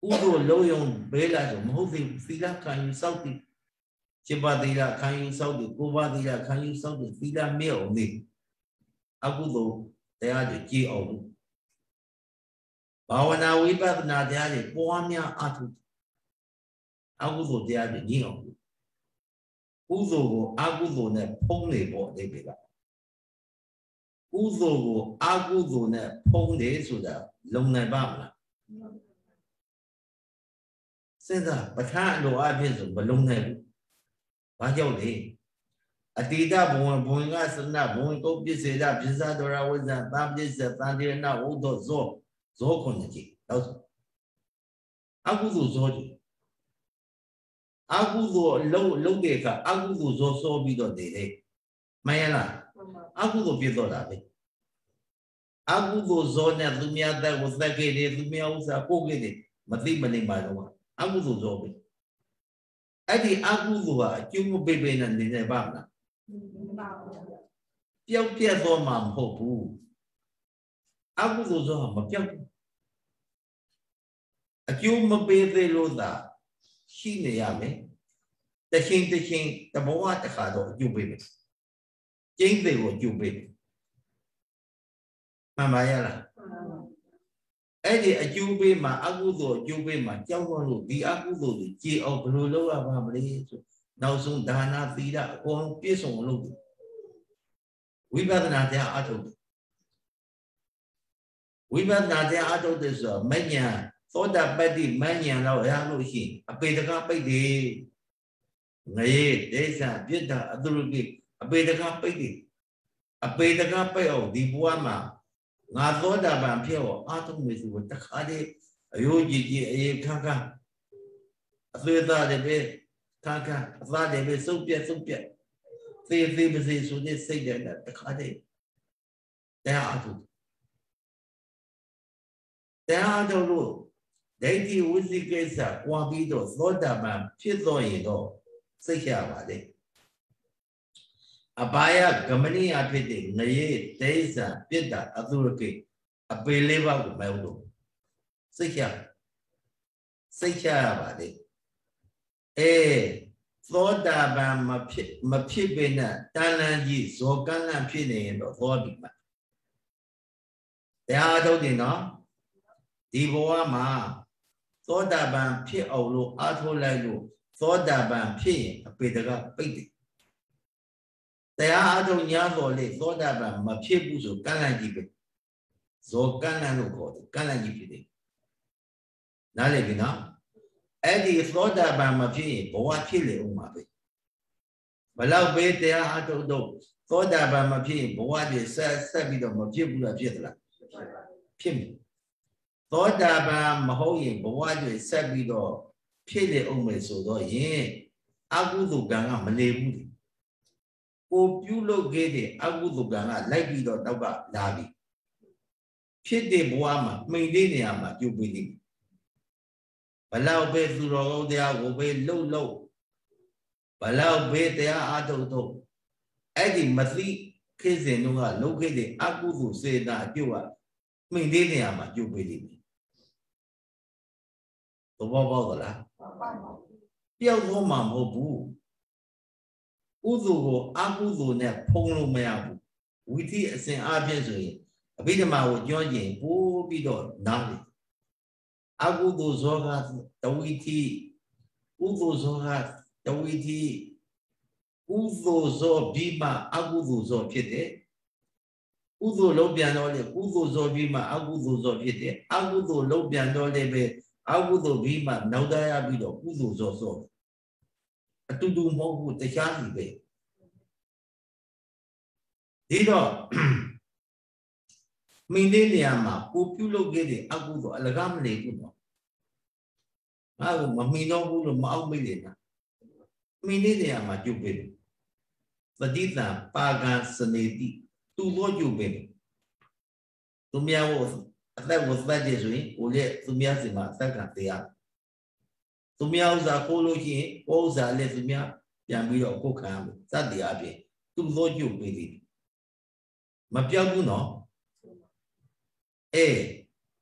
ကုသိုလ်လုံးယုံဘေးလာဆိုမဟုတ်သေးဘူးသီလခံယူစောက်တည်7ပါးသီလခံယူစောက်တည်9ပါးသီလခံယူစောက်တည်သီလမြဲအောင်နေအကုသိုလ်တရားတွေကြည်အောင်ဘာဝနာဝိပဿနာတရားတွေပွားများအားထုတ်အကုသိုလ်တရားတွေညှိအောင်ကုသိုလ်ကိုအကုသိုလ်နဲ့ဖုံးနေပေါ့အိဗေကကုသိုလ်ကိုအကုသိုလ်နဲ့ဖုံးတယ်ဆိုတာလုံနိုင်ပါမလားစဉ်းစားပဋ္ဌာန်းလိုအပ်ဖြစ်ဆိုမလုံနိုင်ဘူးဘာကြောင့်လဲအတိတဘဝဘုံကစနဘုံတုပစ္စေတပစ္ဆဒရဝိဇ္ဇသပစ္စေတန်တေနဝုဒ္ဓဇောခုနှစ်ကြီးတော့အကုသိုလ်ဇောကြီးအကုသိုလ်လုံးတဲ့အခါအကုသိုလ်ဇောစောပြီးတော့နေတယ်မှန်ရလားအကုသိုလ်ပြည့်တော့တာပဲအကုသိုလ်ဇောနဲ့သူများသက်ကိုသက်ခဲ့တယ်သူများဥစ္စာပို့ခဲ့တယ်မသိမနေပါတော့အကုသိုလ်ဇောပဲအဲ့ဒီအကုသိုလ်ကအကျိုးမပေးပေးနဲ့နေနေပါမလားပျောက်ပြတ်သွားမှာမဟုတ်ဘူးအကုသိုလ်ဇောမပျောက်ဘူးအကျိုးမပေးသေးလို့သာရှိနေရမယ်တချင်းတဘဝတစ်ခါတော့အကျိုးပေးမယ်ကျင်းသေးကိုအကျိုးပေးမယ်မှန်ပါရလားအဲ့ဒီအကျိုးပေးမှာအကုသိုလ်အကျိုးပေးမှာကြောက်လို့ဒီအကုသိုလ်ကိုကြည်အောင်ဘယ်လိုလုပ်ရပါမလဲဆိုနောက်ဆုံးဒါနသီလအကုန်ပြည့်စုံလို့ဝိပဿနာတရားအထုတ်ဝိပဿနာတရားအထုတ်တဲ့ဆိုတော့မဉ္ဇဉ် သောတာပတ္တိမဉ္ဇဉ်လောက်ရလို့ရှိရင်အပေတကားပိတ်တယ်ငရေဒိဋ္ဌပြစ်တာအတုရကိအပေတကားပိတ်တယ်အပေတကားပိတ်အောင်ဒီဘဝမှာငါသောတာပန်ဖြစ်အောင်အာထုံမေစုကိုတခါတည်းအယိုးကြည်ကြည်အေးခန်းခန်းအသွေးသားတွေပဲခန်းခန်းအသားတွေပဲစုပ်ပြက်သေပါစေဆိုတဲ့စိတ်နဲ့တခါတည်းတရားအထုတရားတော်လို့ဒိဋ္ဌိဝိသိကိစ္စကွာပြီးတော့သောတာပန်ဖြစ်တော့ရင်တော့စိတ်ရပါလေအပါယဂမနိယဖြစ်တဲ့ငရေဒိဋ္ဌာပြစ်တာအတုရကိအပေလေးပါးကိုမဟုတ်လို့စိတ်ရပါလေသောတာပန်မဖြစ်ပေနဲ့တန်လန်းကြီးဇောကန်းလန်းဖြစ်နေရင်တော့သောပြီမှာတရားထုတ်တယ်နော်ဒီဘဝမှာသောတာပန်ဖြစ်အောင်လို့အားထုတ်လိုက်လို့သောတာပန်ဖြစ်ရင်အပေတကပိတ်တယ်တရားအားထုတ်ညာတော်လေသောတာပန်မဖြစ်ဘူးဆိုကန့်လန့်ကြီးပဲဇောကန့်လန့်လို့ခေါ်တယ်ကန့်လန့်ကြီးဖြစ်တယ်နားလည်ပြီနော်အဲ့ဒီသောတာပန်မဖြစ်ရင်ဘဝဖြစ်လေဦးမှာပဲဘလောက်ပဲတရားအားထုတ်တော့သောတာပန်မဖြစ်ရင်ဘဝတွေဆက်ပြီးတော့မဖြစ်ဘူးလားဖြစ်သလားဖြစ်မယ်သောတာပန်မဟုတ်ရင်ဘဝတွေဆက်ပြီးတော့ဖြစ်လေအောင်မယ်ဆိုတော့ရင်အကုသိုလ်ကံကမနေဘူးကိုပြုလုပ်ခဲ့တဲ့အကုသိုလ်ကံကလိုက်ပြီးတော့တောက်ကလာပြီဖြစ်တဲ့ဘဝမှာမှိန်တဲ့နေရာမှာပြုပေးတယ်ဘလောက်ပဲသူတော်ကောင်းတရားကိုပဲလှုပ်ဘလောက်ပဲတရားအားထုတ်တော့အဲ့ဒီမသိခေစဉ်တို့ကလှုပ်ခဲ့တဲ့အကုသိုလ်စေတာအကျိုးကမှိန်တဲ့နေရာမှာပြုပေးတယ်သဘောပေါက်သလားပျောက်သွားမှာမဟုတ်ဘူးကုသိုလ်ကိုအကုသိုလ်နဲ့ဖုံးလို့မရဘူးဝိသီအစဉ်အားဖြင့်ဆိုရင်အဘိဓမ္မာကိုကြောကျင်ပို့ပြီးတော့နားလေအကုသိုလ်ဇောကတဝိသီကုသိုလ်ဇောကတဝိသီကုသိုလ်ဇောပြီးမှအကုသိုလ်ဇောဖြစ်တယ်ကုသိုလ်လုံးပြန်တော့လေကုသိုလ်ဇောပြီးမှအကုသိုလ်ဇောဖြစ်တယ်အကုသိုလ်လုံးပြန်တော့လေပဲအကုသိုလ်ပြီးမှနောက်တရားပြီးတော့ကုသိုလ်ဇောဆောအတူတူမဟုတ်ဘူးတရားစီပဲဒီတော့မိနစ်နေရာမှာကိုပြုလုပ်ခဲ့တဲ့အကုသိုလ်အလကားမနေဘူးနော်ငါ့ကိုမမိတော့ဘူးလို့မအောင်မိလေနာမိနစ်နေရာမှာကျုပ်ပဲပဋိသင်ပါကံစနေတိသူ့ဘောကျုပ်ပဲသူများကိုအသက်ကိုသတ်တယ်ဆိုရင်ကိုလည်းသူများစီမှာအသက်ကတရားသူများဥစ္စာကိုလို့ရှိရင်ကိုဥစ္စာလည်းသူများပြန်ပြီးတော့ကိုခံရမယ်စသည်အပြင်သူ့ဘောကျုပ်ပဲသည်မပြောက်ဘူးနော်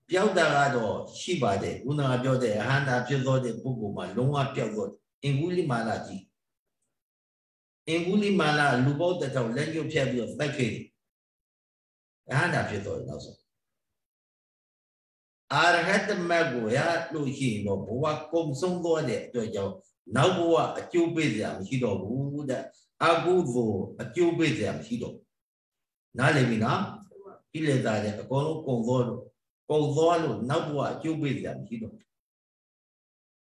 ပျောက်တာကတော့ရှိပါတယ်ခုနကပြောတဲ့အဟန္တာဖြစ်သောတဲ့ပုဂ္ဂိုလ်မှာလုံးဝပျောက်တော့အင်္ဂုလိမာလာကြီးအင်္ဂုလိမာလာလူပေါင်းတစ်ထောင်လက်ညှိုးဖြတ်ပြီးတော့သတ်ခဲ့တယ်အဟန္တာဖြစ်တော့နောက်ဆုံးအာရဟတမတ်ကိုရလို့ရှိရင်တော့ဘဝကုံဆုံးသွားတဲ့အတွက်ကြောင့်နောက်ဘဝအကျိုးပေးစရာမရှိတော့ဘူးတဲ့အကုသိုလ်အကျိုးပေးစရာမရှိတော့နားလည်ပြီနော်ကိလေသာတွေအကုန်လုံးကုန်သွားလို့နောက်ဘဝအကျိုးပေးစရာမရှိတော့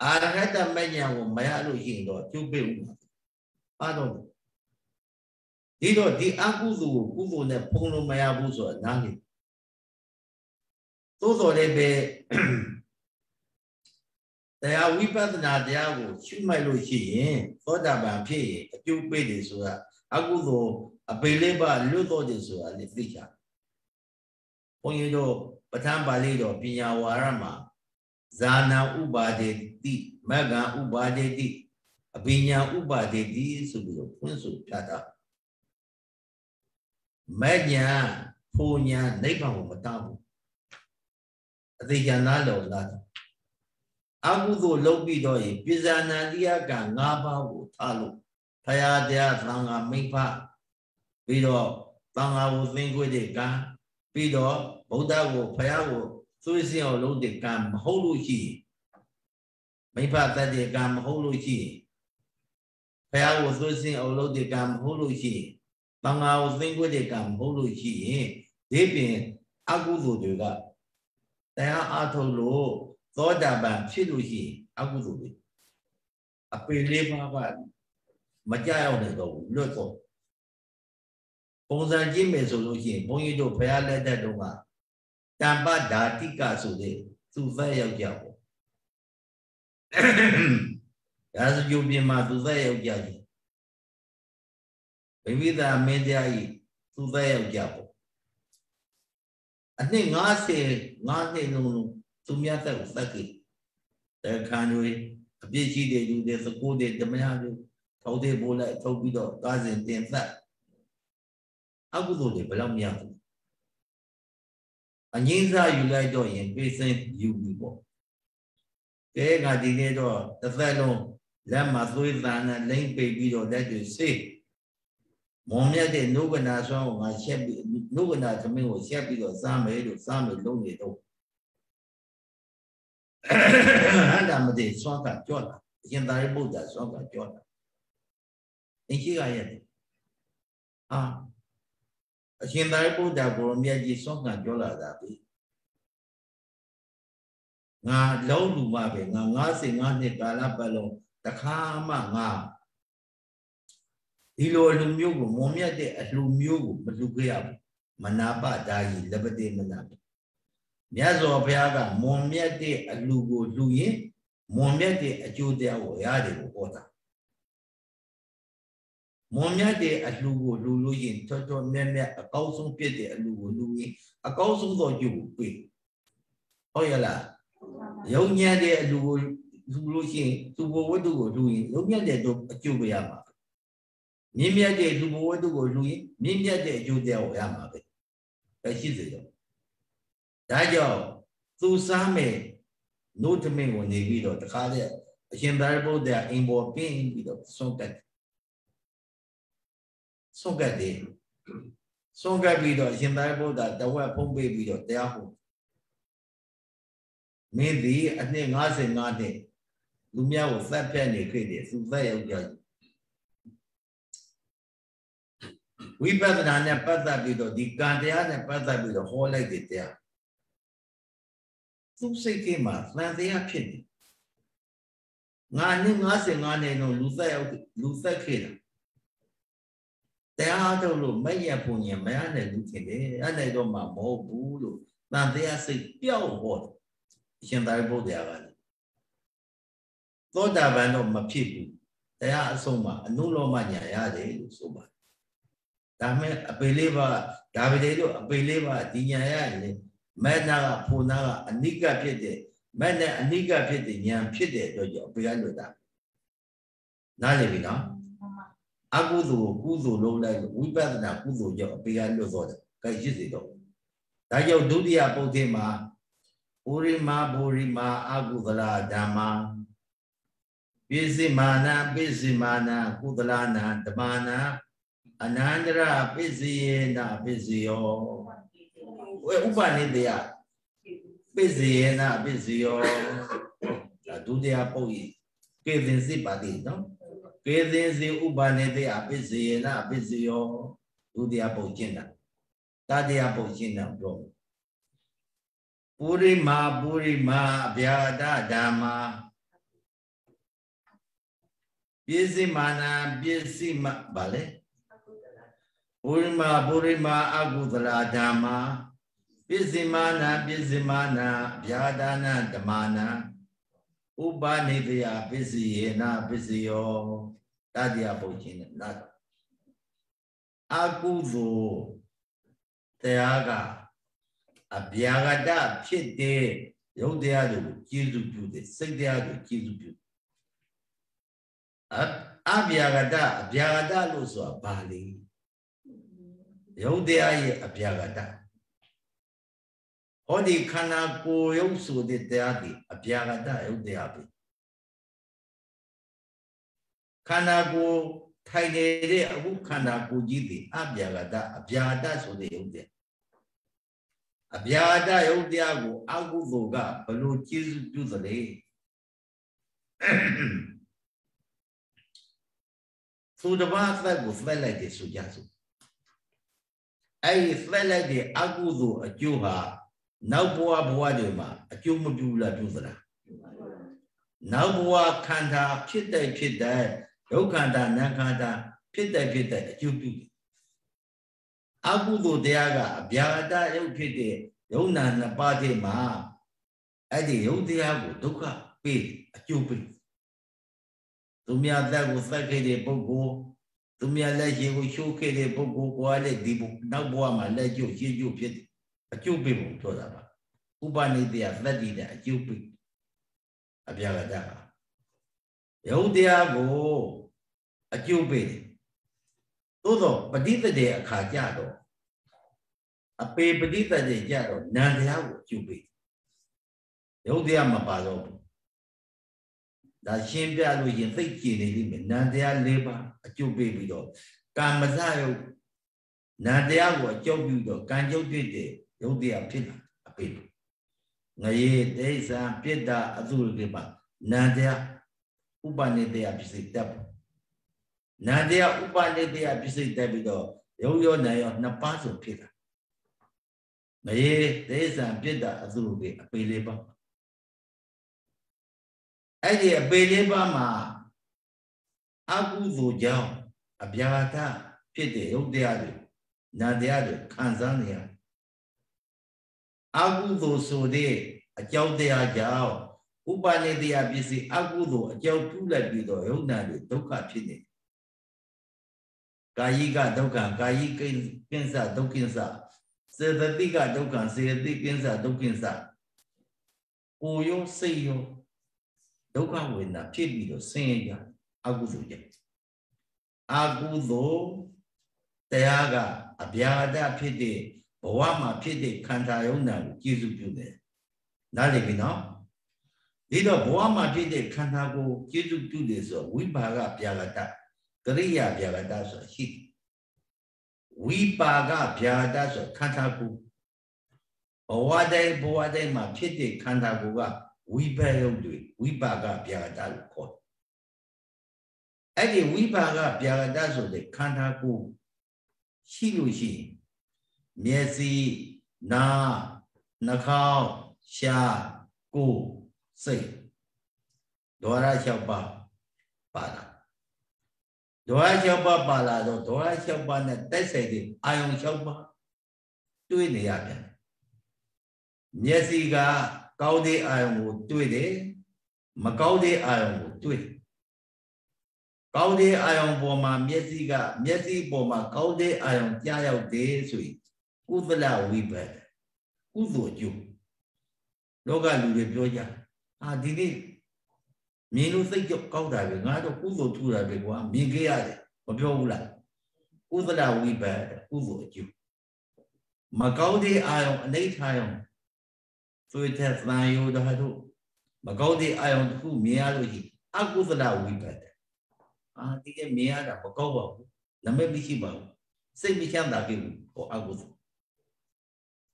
အာရဟတမဉ္ဇဉ်ကိုမရလို့ရှိရင်တော့အကျိုးပေးဦးမှာအားတော့ဒီတော့ဒီအကုသိုလ်ကိုကုသိုလ်နဲ့ဖုံးလို့မရဘူးဆိုတာနားလည်သို့တော်လည်းပဲတရားဝိပဿနာတရားကိုရှုမှတ်လို့ရှိရင်သောတာပန်ဖြစ်ရင်အကျိုးပေးတယ်ဆိုတာအကုသိုလ်အပေလေးပါလွတ်တော်တယ်ဆိုတာလည်းသိချာဘုန်းကြီးတို့ပဋ္ဌာန်းပါဠိတော်ပညာဝါရမှာဇာနာဥပါဒေတိမဂ္ဂံဥပါဒေတိအပညာဥပါဒေတိဆိုပြီးတော့ဖွင့်ဆိုပြတာမဉ္ဇဉ်ဖူညာနိဗ္ဗာန်ကိုမတောင်းဘူးအသိဉာဏ်သားလောလားအကုသိုလ်လုပ်ပြီးတော့ပိဇာဏံတိယကံ၅ပါးကိုထားလို့ဖရာတရားသံဃာမိဖပြီးတော့သံဃာကိုသင်္ခွေတဲ့ကံပြီးတော့ဗုဒ္ဓကိုဖရာကိုသွေးစင်းအောင်လုပ်တဲ့ကံမဟုတ်လို့ရှိရင်မိဖတတ်တဲ့ကံမဟုတ်လို့ရှိရင်ဖရာကိုသွေးစင်းအောင်လုပ်တဲ့ကံမဟုတ်လို့ရှိရင်သံဃာကိုသင်္ခွေတဲ့ကံမဟုတ်လို့ရှိရင်ဒီပြင်အကုသိုလ်တွေကတရားအားထုတ်လို့ သောတာပန်ဖြစ်လို့ရှိရင်အကုသိုလ်တွေအပေလေးပါးကမကြောက်နိုင်တော့ဘူးလွတ်တော့ပုံစံကြည့်မယ်ဆိုလို့ရှိရင်ဘုန်းကြီးတို့ဘုရားလက်ထက်တုန်းကတမ္ပဓာတိကဆိုတဲ့သူသက်ယောက်ျားပေါ့ဒါဆိုယူပြင်မှာသူသက်ယောက်ျားကြီးဗိမိသာမင်းတရားကြီးသူသက်ယောက်ျားပေါ့အနှစ်55နှစ်လုံးသူမြတ်သက်ကိုသတ်ခဲ့တဲ့ခံတွေအပြစ်ရှိတဲ့လူတွေသကိုးတဲ့ဓမ္မရတွေထောက်တဲ့ပိုးလိုက်ထုတ်ပြီးတော့ကားစဉ်တင်သတ်အကုသိုလ်တွေဘယ်တော့မရဘူးအငြင်းစားယူလိုက်တော့ရင်ပြေးစင်းယူပြီးပေါ့ကဲငါဒီနေ့တော့တစ်သက်လုံးလက်မှာသွေးသံနဲ့လိမ့်ပိတ်ပြီးတော့လက်တွေဆေးမွန်မြတ်တဲ့နုကနာဆွမ်းကိုငါရှက်ပြီးနုကနာသမင်းကိုရှက်ပြီးတော့စားမယ်လို့စားမယ်လုံးနေတော့ဟန္တာမတိဆွမ်းကကြော့တာအရှင်သာရိပုတ္တရာဆွမ်းကကြော့တာအင်းရှိကရတယ်အရှင်သာရိပုတ္တရာကိုရောမြတ်ကြီးဆွမ်းကကြော့လာတာပြီငါလုံးလူမှပဲငါ55နှစ်ကာလပတ်လုံးတခါမှငါဒီလိုအလူမျိုးကိုမွန်မြတ်တဲ့အလူမျိုးကိုမလူခဲ့ရဘူးမနာပဒါကြီးလက်ပတိမနာမြတ်စွာဘုရားကမွန်မြတ်တဲ့အလူကိုလူရင်မွန်မြတ်တဲ့အကျိုးတရားကိုရတယ်ကိုဟောတာမွန်မြတ်တဲ့အလူကိုလူလို့ရင်တော်တော်မြတ်မြတ်အကောင်းဆုံးပြည့်တဲ့အလူကိုလူရင်အကောင်းဆုံးသောကျိုးကိုပေးဟုတ်ရလားယုံညံ့တဲ့အလူကိုလူလို့ရှိရင်သူဘဝတ္ထုကိုလူရင်ယုံညံ့တဲ့အကျိုးပေးရမှာမြင့်မြတ်တဲ့လူဘဝတ္ထုကိုလူရင်မြင့်မြတ်တဲ့အကျိုးတရားကိုရမှာပဲရှိစေတော့ဒါကြောင့်သူစားမယ်နို့သမင်းကိုနေပြီးတော့တခါတည်းအရှင်သာရိပုတ္တရာအိမ်ပေါ်ပြင်းပြီးတော့ဆုံးကတ်ပြီးတော့အရှင်သာရိပုတ္တရာတဝက်ဖုံးပေးပြီးတော့တရားဟောမင်းဒီအနှစ်55နှစ်လူများကိုသတ်ဖြတ်နေခဲ့တယ်သူသက်ရောက်ကြဝိပဿနာနဲ့ပတ်သက်ပြီးတော့ဒီကံတရားနဲ့ပတ်သက်ပြီးတော့ဟောလိုက်တဲ့တရားသူစိတ်ထဲမှာသံတရားဖြစ်နေငါနှစ်55နှစ်လုံးလူသက်ခဲ့တာတရားထုတ်လို့မရဖို့ညမရနိုင်ဘူးထင်တယ်အဲ့ဒါတော့မှမဟုတ်ဘူးလို့သံတရားစိတ်ပြောက်ဟောတယ်အရှင်သာရိပုတ္တရာကသောတာပန်တော့မဖြစ်ဘူးတရားအဆုံးမှာအနုလောမညာရတယ်လို့ဆိုပါတယ်ဒါမဲ့အပေလေးပါဒါပေလေတို့အပေလေးပါဒီညာရတယ်မဲ့နာကဖူနာကအနိကဖြစ်တဲ့မဲ့နဲ့အနိကဖြစ်တဲ့ညာဖြစ်တဲ့အတွက်ကြောင့်အပေကလွတ်တာနားလည်ပြီနော်အကုသိုလ်ကုသိုလ်လုံးလိုက်ဝိပဿနာကုသိုလ်ကြောင့်အပေကလွတ်တော့တယ်ကြိုက်ရှိစေတော့ဒါကြောင့်ဒုတိယပုဒ်ထဲမှာဘူရိမာအကုသလဓမ္မာပိစိမာနကုသလနာဓမ္မာနာအနန္တရပိစိယေနပိစိယောဥပနိတယပိစိယေနပိစိယောဒါဒုတိယပုဒ်ကြီးကေသင်္စိပါတိနော်ကေသင်္စိဥပနိတယပိစိယေနပိစိယောဒုတိယပုဒ်ကျင့်တာတတိယပုဒ်ကျင့်တာပြောပုရိမာအဗျာဒဓမ္မာပစ္စည်းမာနပစ္စည်းမဗာလေပုရိမာအကုသလဓမ္မာပစ္စည်းမာနအဗျာဒါနဓမ္မာနာဥပနိတယပစ္စည်းယေနပစ္စယောတတိယပုဒ်ချင်းနဲ့နာအကုသိုလ်တရားကအဗျာဂတဖြစ်တဲ့ရုပ်တရားတွေကိုကျေစုပြုတဲ့စိတ်တရားတွေကျေစုပြုအဗျာဂတလို့ဆိုတာဘာလဲရုပ်တရားရဲ့အဗျာဂတဟောဒီခန္ဓာကိုယ်ရုပ်ဆိုတဲ့တရားတွေအဗျာဂတရုပ်တရားပဲခန္ဓာကိုယ်ထိုင်နေတဲ့အခုခန္ဓာကိုယ်ကြီးတွေအဗျာဂတဆိုတဲ့ရုပ်တရားအဗျာဒယုတ်တရားကိုအကုသိုလ်ကဘလို့ကျေစုပြုသလဲသူတစ်ပါးအသက်ကိုသက်လိုက်တယ်ဆိုကြစို့အဲ့ဒီသက်လိုက်တဲ့အကုသိုလ်အကျိုးဟာ နောက်ဘဝတွေမှာအကျိုးမပြုလားပြုသလားနောက်ဘဝခန္ဓာဖြစ်တဲ့ဒုက္ခန္တာနံခန္ဓာဖြစ်တဲ့အကျိုးပြုတယ်အကုသိုလ်တရားကအဗျာဒရုပ်ဖြစ်တဲ့ယုံနာနှစ်ပါးထဲမှာအဲ့ဒီယုတ်တရားကိုဒုက္ခပေးအကျိုးပေးသူများသက်ကိုသတ်ခဲ့တဲ့ပုဂ္ဂိုလ်သူများလက်ရှိကိုရှိုးခဲ့တဲ့ပုဂ္ဂိုလ်ကိုလည်းဒီနောက်ဘဝမှာလက်ကျုပ်ရှင်းကျုပ်ဖြစ်အကျိုးပေးဖို့ပြောတာပါဥပနိဒေယသတ္တိတဲ့အကျိုးပေးအဗျာဒကယုတ်တရားကိုအကျိုးပေးတယ်သို့တော့ပဋိသန္ဓေအခါကြတော့အပေပဋိသန္ဓေကြတော့နံတရားကိုအကျိုးပေးယုတ်တရားမပါတော့ဘူးဒါရှင်းပြလို့ရင်သိကြည်နေလိမ့်မယ်နံတရား၄ပါးအကျိုးပေးပြီးတော့ကာမစယုတ်နံတရားကိုအကျိုးပြုတော့ကံကျုပ်ဖြစ်တဲ့ယုတ်တရားဖြစ်လာအပေငရေတိစ္ဆာပြစ်တာအသုရကေပါနံတရားဥပနိဒေယပစ္စည်းတပ်နံတရားဥပနိဒေယပစ္စည်းတပ်ပြီးတော့ယုတ်ရောနံရောနှစ်ပါးဆိုဖြစ်လာငရေတိစ္ဆာပြစ်တာအသုရကေအပေ၄ပါးအဲ့ဒီအပေလေးပါးမှာအကုသိုလ်ကြောင့်အဗျာဒဖြစ်တဲ့ယုတ်တရားတွေနာတရားတွေခံစားနေရအကုသိုလ်ဆိုတဲ့အကြောင်းတရားကြောင့်ဥပနိဒေယပစ္စည်းအကုသိုလ်အကြောင်းပြုလိုက်ပြီးတော့ယုတ်နာတွေဒုက္ခဖြစ်နေကာယိကဒုက္ခကာယိကိဉ္စဒုက္ခိဉ္စစေတသိကဒုက္ခစေတသိကိဉ္စဒုက္ခိဉ္စကိုယ်ရောစိတ်ရောဒုက္ခဝေဒနာဖြစ်ပြီးတော့ဆင်းရဲကြအကုသိုလ်ကြောင့်အကုသိုလ်တရားကအဗျာဒဖြစ်တဲ့ဘဝမှာဖြစ်တဲ့ခန္ဓာယုံနာကိုကျေစုပြုတယ်နားလည်ပြီနော်ဒီတော့ဘဝမှာဖြစ်တဲ့ခန္ဓာကိုကျေစုပြုတယ်ဆိုဝိပါကဗျာဒကရိယာဗျာဒဆိုရှိတယ်ဝိပါကဗျာဒဆိုခန္ဓာကိုဘဝတိုင်းမှာဖြစ်တဲ့ခန္ဓာကိုကဝိဘယုတ်တွေဝိပါကဗျာဒလို့ခေါ်တယ်အဲ့ဒီဝိပါကဗျာဒဆိုတဲ့ခန္ဓာကိုရှိလို့ရှိရင်မျက်စိနားနှာခေါင်းရှားကိုယ်စိတ်ဒေါရ၆ပါးပါလာဒေါရ၆ပါးပါလာတော့ဒေါရ၆ပါးနဲ့တိုက်ဆိုင်တဲ့အာယုံ၆ပါးတွေးနေရပြန်မျက်စိကကောင်းတဲ့အာယုံကိုတွေးတယ်မကောင်းတဲ့အာယုံကိုတွေးတယ်ကောင်းတဲ့အာယုံပေါ်မှာမျက်စိပေါ်မှာကောင်းတဲ့အာယုံကြားရောက်တယ်ဆိုရင်ကုသလဝိဘတ်ကုသိုလ်အကျိုးလောကလူတွေပြောကြဒီနေ့မြင်လို့စိတ်ကြောက်ကောက်တာပဲငါတော့ကုသိုလ်ထူတာပဲကွာမြင်ခဲ့ရတယ်မပြောဘူးလားကုသလဝိဘတ်ကုသိုလ်အကျိုးမကောင်းတဲ့အာယုံအနိဋ္ဌာယုံဆိုတဲ့သံယောဓာတ်တို့မကောင်းတဲ့အာယုံတစ်ခုမြင်ရလို့ရှိအကုသလဝိဘတ်ဒီကမြင်ရတာမကောင်းပါဘူးနမိတ်မရှိပါဘူးစိတ်မချမ်းသာခဲ့ဘူးဟောအကုသိုလ်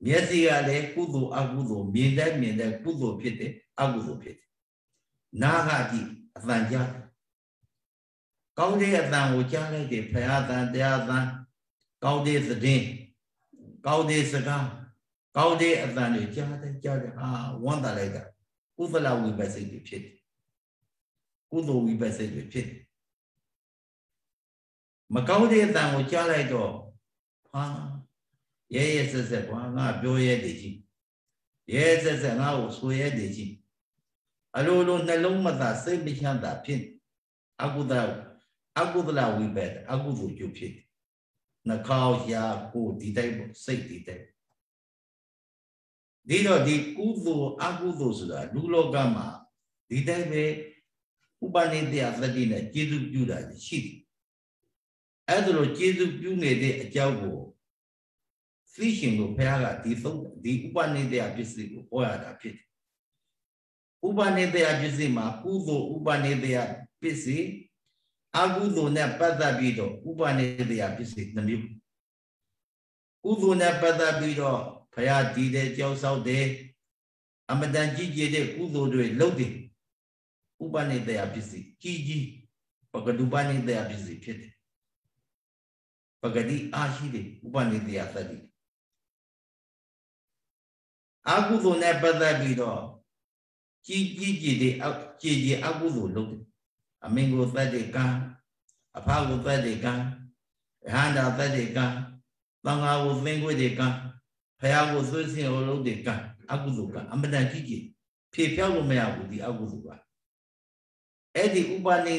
မျက်စိကလည်းကုသိုလ်အကုသိုလ်မြင်တဲ့ကုသိုလ်ဖြစ်တယ်အကုသိုလ်ဖြစ်တယ်နားကကြည့်အသံကြားကောင်းတဲ့အသံကိုကြားလိုက်တယ်ဖရာသံတရားသံကောင်းတဲ့သတင်းကောင်းတဲ့စကားကောင်းတဲ့အသံတွေကြားတယ်ဝမ်းသာလိုက်တာကုသလဝိပဿစိတ်တွေဖြစ်တယ်ကုသိုလ်ဝိပဿစိတ်တွေဖြစ်တယ်မကောင်းတဲ့အသံကိုကြားလိုက်တော့ရဲဆက်ဆက်ကွာငါပြောရဲတယ်ကြီးရဲဆက်ဆက်ငါ့ကိုဆိုရဲတယ်ကြီးအလိုလိုနှလုံးမသာစိတ်မချမ်းသာဖြစ်အကုသလဝိပဿအကုသိုလ်ကျုပ်ဖြစ်နှာခေါင်းရှားကိုဒီတိုင်းပေါ့စိတ်ဒီတိုင်းဒီတော့ဒီကုသိုလ်အကုသိုလ်ဆိုတာလူလောကမှာဒီတိုင်းပဲဥပနိဒေယသတိနဲ့ကျေစုပြုတာရှိတယ်အဲ့ဒါလိုကျေစုပြုနေတဲ့အကြောင်းကိုသိရှင်ကိုဘုရားကဒီဥပနိဒေယပစ္စည်းကိုဟောရတာဖြစ်တယ်ဥပနိဒေယပစ္စည်းမှာကုသိုလ်ဥပနိဒေယပစ္စည်းအကုသိုလ်နဲ့ပတ်သက်ပြီးတော့ဥပနိဒေယပစ္စည်းနှမျိုးကုသိုလ်နဲ့ပတ်သက်ပြီးတော့ဘုရားတည်တဲ့ကြောက်ဆောက်တယ်အမတန်ကြီးကျယ်တဲ့ကုသိုလ်တွေလုပ်တယ်ဥပနိဒေယပစ္စည်းကြီးပကတုပနိဒေယပစ္စည်းဖြစ်တယ်ပဂတိအားရှိတယ်ဥပနိဒေယသတိ阿古祖呢不在比到，几的阿古祖录的，阿明古在的干，阿帕古在的干，汉达在的干，当阿古分过的干，还阿古随心而录的干，阿古祖干，阿没得几，偏飘过没阿古的阿古祖干。အဲ့ဒီဥပနိ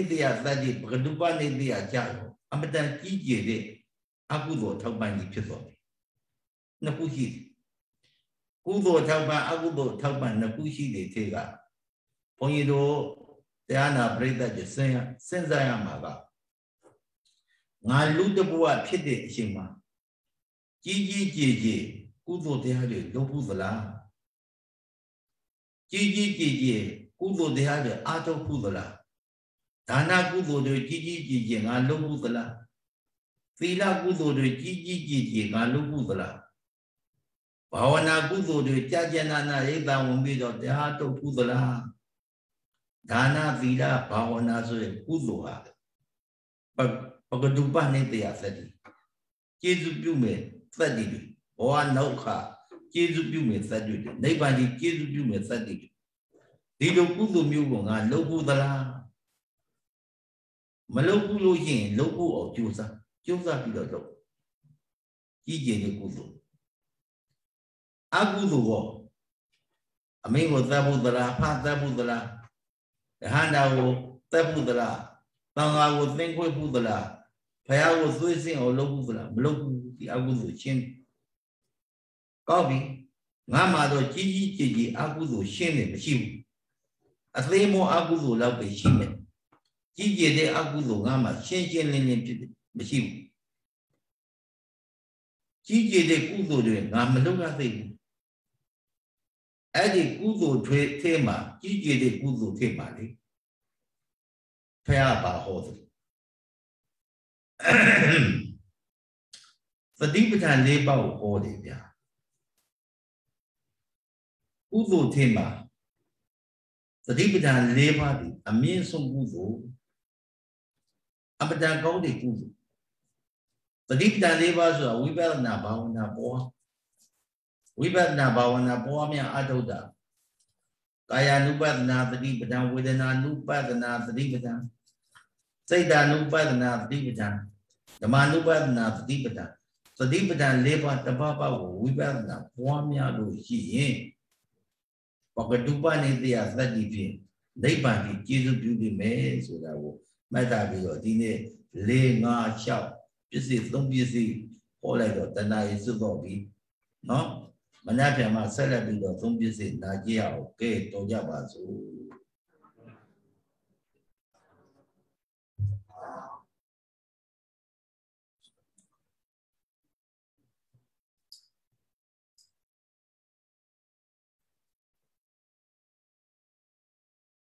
တ္တယသတ္တိပကတုပနိတ္တယကြတော့အမတန်ကြီးကျယ်တဲ့အကုသိုလ်ထောက်ပံ့ကြီးဖြစ်သွားတယ်။နှစ်ခုရှိတယ်။ကုသိုလ်ထောက်ပံ့အကုသိုလ်ထောက်ပံ့နှစ်ခုရှိတဲ့ထဲကဘုန်းကြီးတို့တရားနာပရိသတ်ကြီးစဉ်းစားရမှာကငါလူတဘဝဖြစ်တဲ့အချိန်မှာကြီးကြီးကျယ်ကျယ်ကုသိုလ်တရားတွေလုပ်ဖို့သလား။ကြီးကြီးကျယ်ကျယ်ကုသိုလ်တရားတွေအားထုတ်ဖို့သလားဒါနကုသိုလ်တွေကြီးကြီးကျယ်ကျယ်ငါလုပ်ဖို့သလားသီလကုသိုလ်တွေကြီးကြီးကျယ်ကျယ်ငါလုပ်ဖို့သလားဘာဝနာကုသိုလ်တွေကြာကြာနာနာရိပ်သာဝင်ပြီးတော့တရားထုတ်ဖို့သလားဒါနသီလဘာဝနာဆိုတဲ့ကုသိုလ်ဟာပကတုပနိတ္တယသတ္တိကျေစုပြုမဲ့သတ္တိတွေဘောဝနောက်ခကျေစုပြုမဲ့သတ္တိတွေနိဗ္ဗာန်ကြီးကျေစုပြုမဲ့သတ္တိတွေဒီလိုကုသိုလ်မျိုးကိုငါလုပ်ဖို့သလားမလုပ်ဘူးလို့ရှိရင်လုပ်ဖို့အောင်ကြိုးစားပြီးတော့လုပ်ကြီးကျယ်တဲ့ကုသိုလ်အကုသိုလ်ကိုအမင်းကိုသတ်ဖို့သလားဖသတ်ဖို့သလားဟန္တာကိုသတ်ဖို့သလားသံဃာကိုသင်္ခွေဖို့သလားဘုရားကိုသွေးစင်အောင်လုပ်ဖို့သလားမလုပ်ဘူးဒီအကုသိုလ်ရှင်းကောင်းပြီငါမှတော့ကြီးကြီးကျယ်ကျယ်အကုသိုလ်ရှင်းတယ်မရှိဘူးအသေးမောအကုသိုလ်လောက်ပဲရှိမယ်ကြီးကျယ်တဲ့အကုသိုလ်ငါမှရှင်းရှင်းလင်းလင်းဖြစ်တယ်မရှိဘူးကြီးကျယ်တဲ့ကုသိုလ်တွေငါမလုပ်ရသေးဘူးအဲ့ဒီကုသိုလ်တွေထဲမှာကြီးကျယ်တဲ့ကုသိုလ်ထဲမှာလေဖះပါဟောတယ်သတိပဋ္ဌာန်၄ပါးကိုဟောတယ်ဗျာကုသိုလ်ထဲမှာသတိပဋ္ဌာန်၄ပါးဒီအမြင့်ဆုံးကုသိုလ်အပဒံကောင်းတဲ့ကုသိုလ်သတိပဋ္ဌာန်၄ပါးဆိုတာဝိပဿနာဘာဝနာပေါ်ဝိပဿနာဘာဝနာပေါ်များအထုတ်တာကာယ ानु ပဒနာသတိပဋ္ဌာန်ဝေဒနာ ानु ပဒနာသတိပဋ္ဌာန်စိတ် ानु ပဒနာသတိပဋ္ဌာန်ဓမ္မ ानु ပဒနာသတိပဋ္ဌာန်သတိပဋ္ဌာန်၄ပါးတစ်ပါးပါးကိုဝိပဿနာပေါ်များလို့ရှိရင်ပကတုပနိတ္တယသတ္တိဖြင့်နိဗ္ဗာန်ကြီးကျေစုပြုပြီမယ်ဆိုတာကိုမှတ်သားပြီးတော့ဒီနေ့၄၅၆ပစ္စည်း၃ပစ္စည်းဟောလိုက်တော့တဏှာရေးစွတ်တော့ပြီနော်မနက်ဖြန်မှာဆက်လက်ပြီးတော့၃ပစ္စည်းနာကြည့်အောင်ကဲတော်ကြပါစို့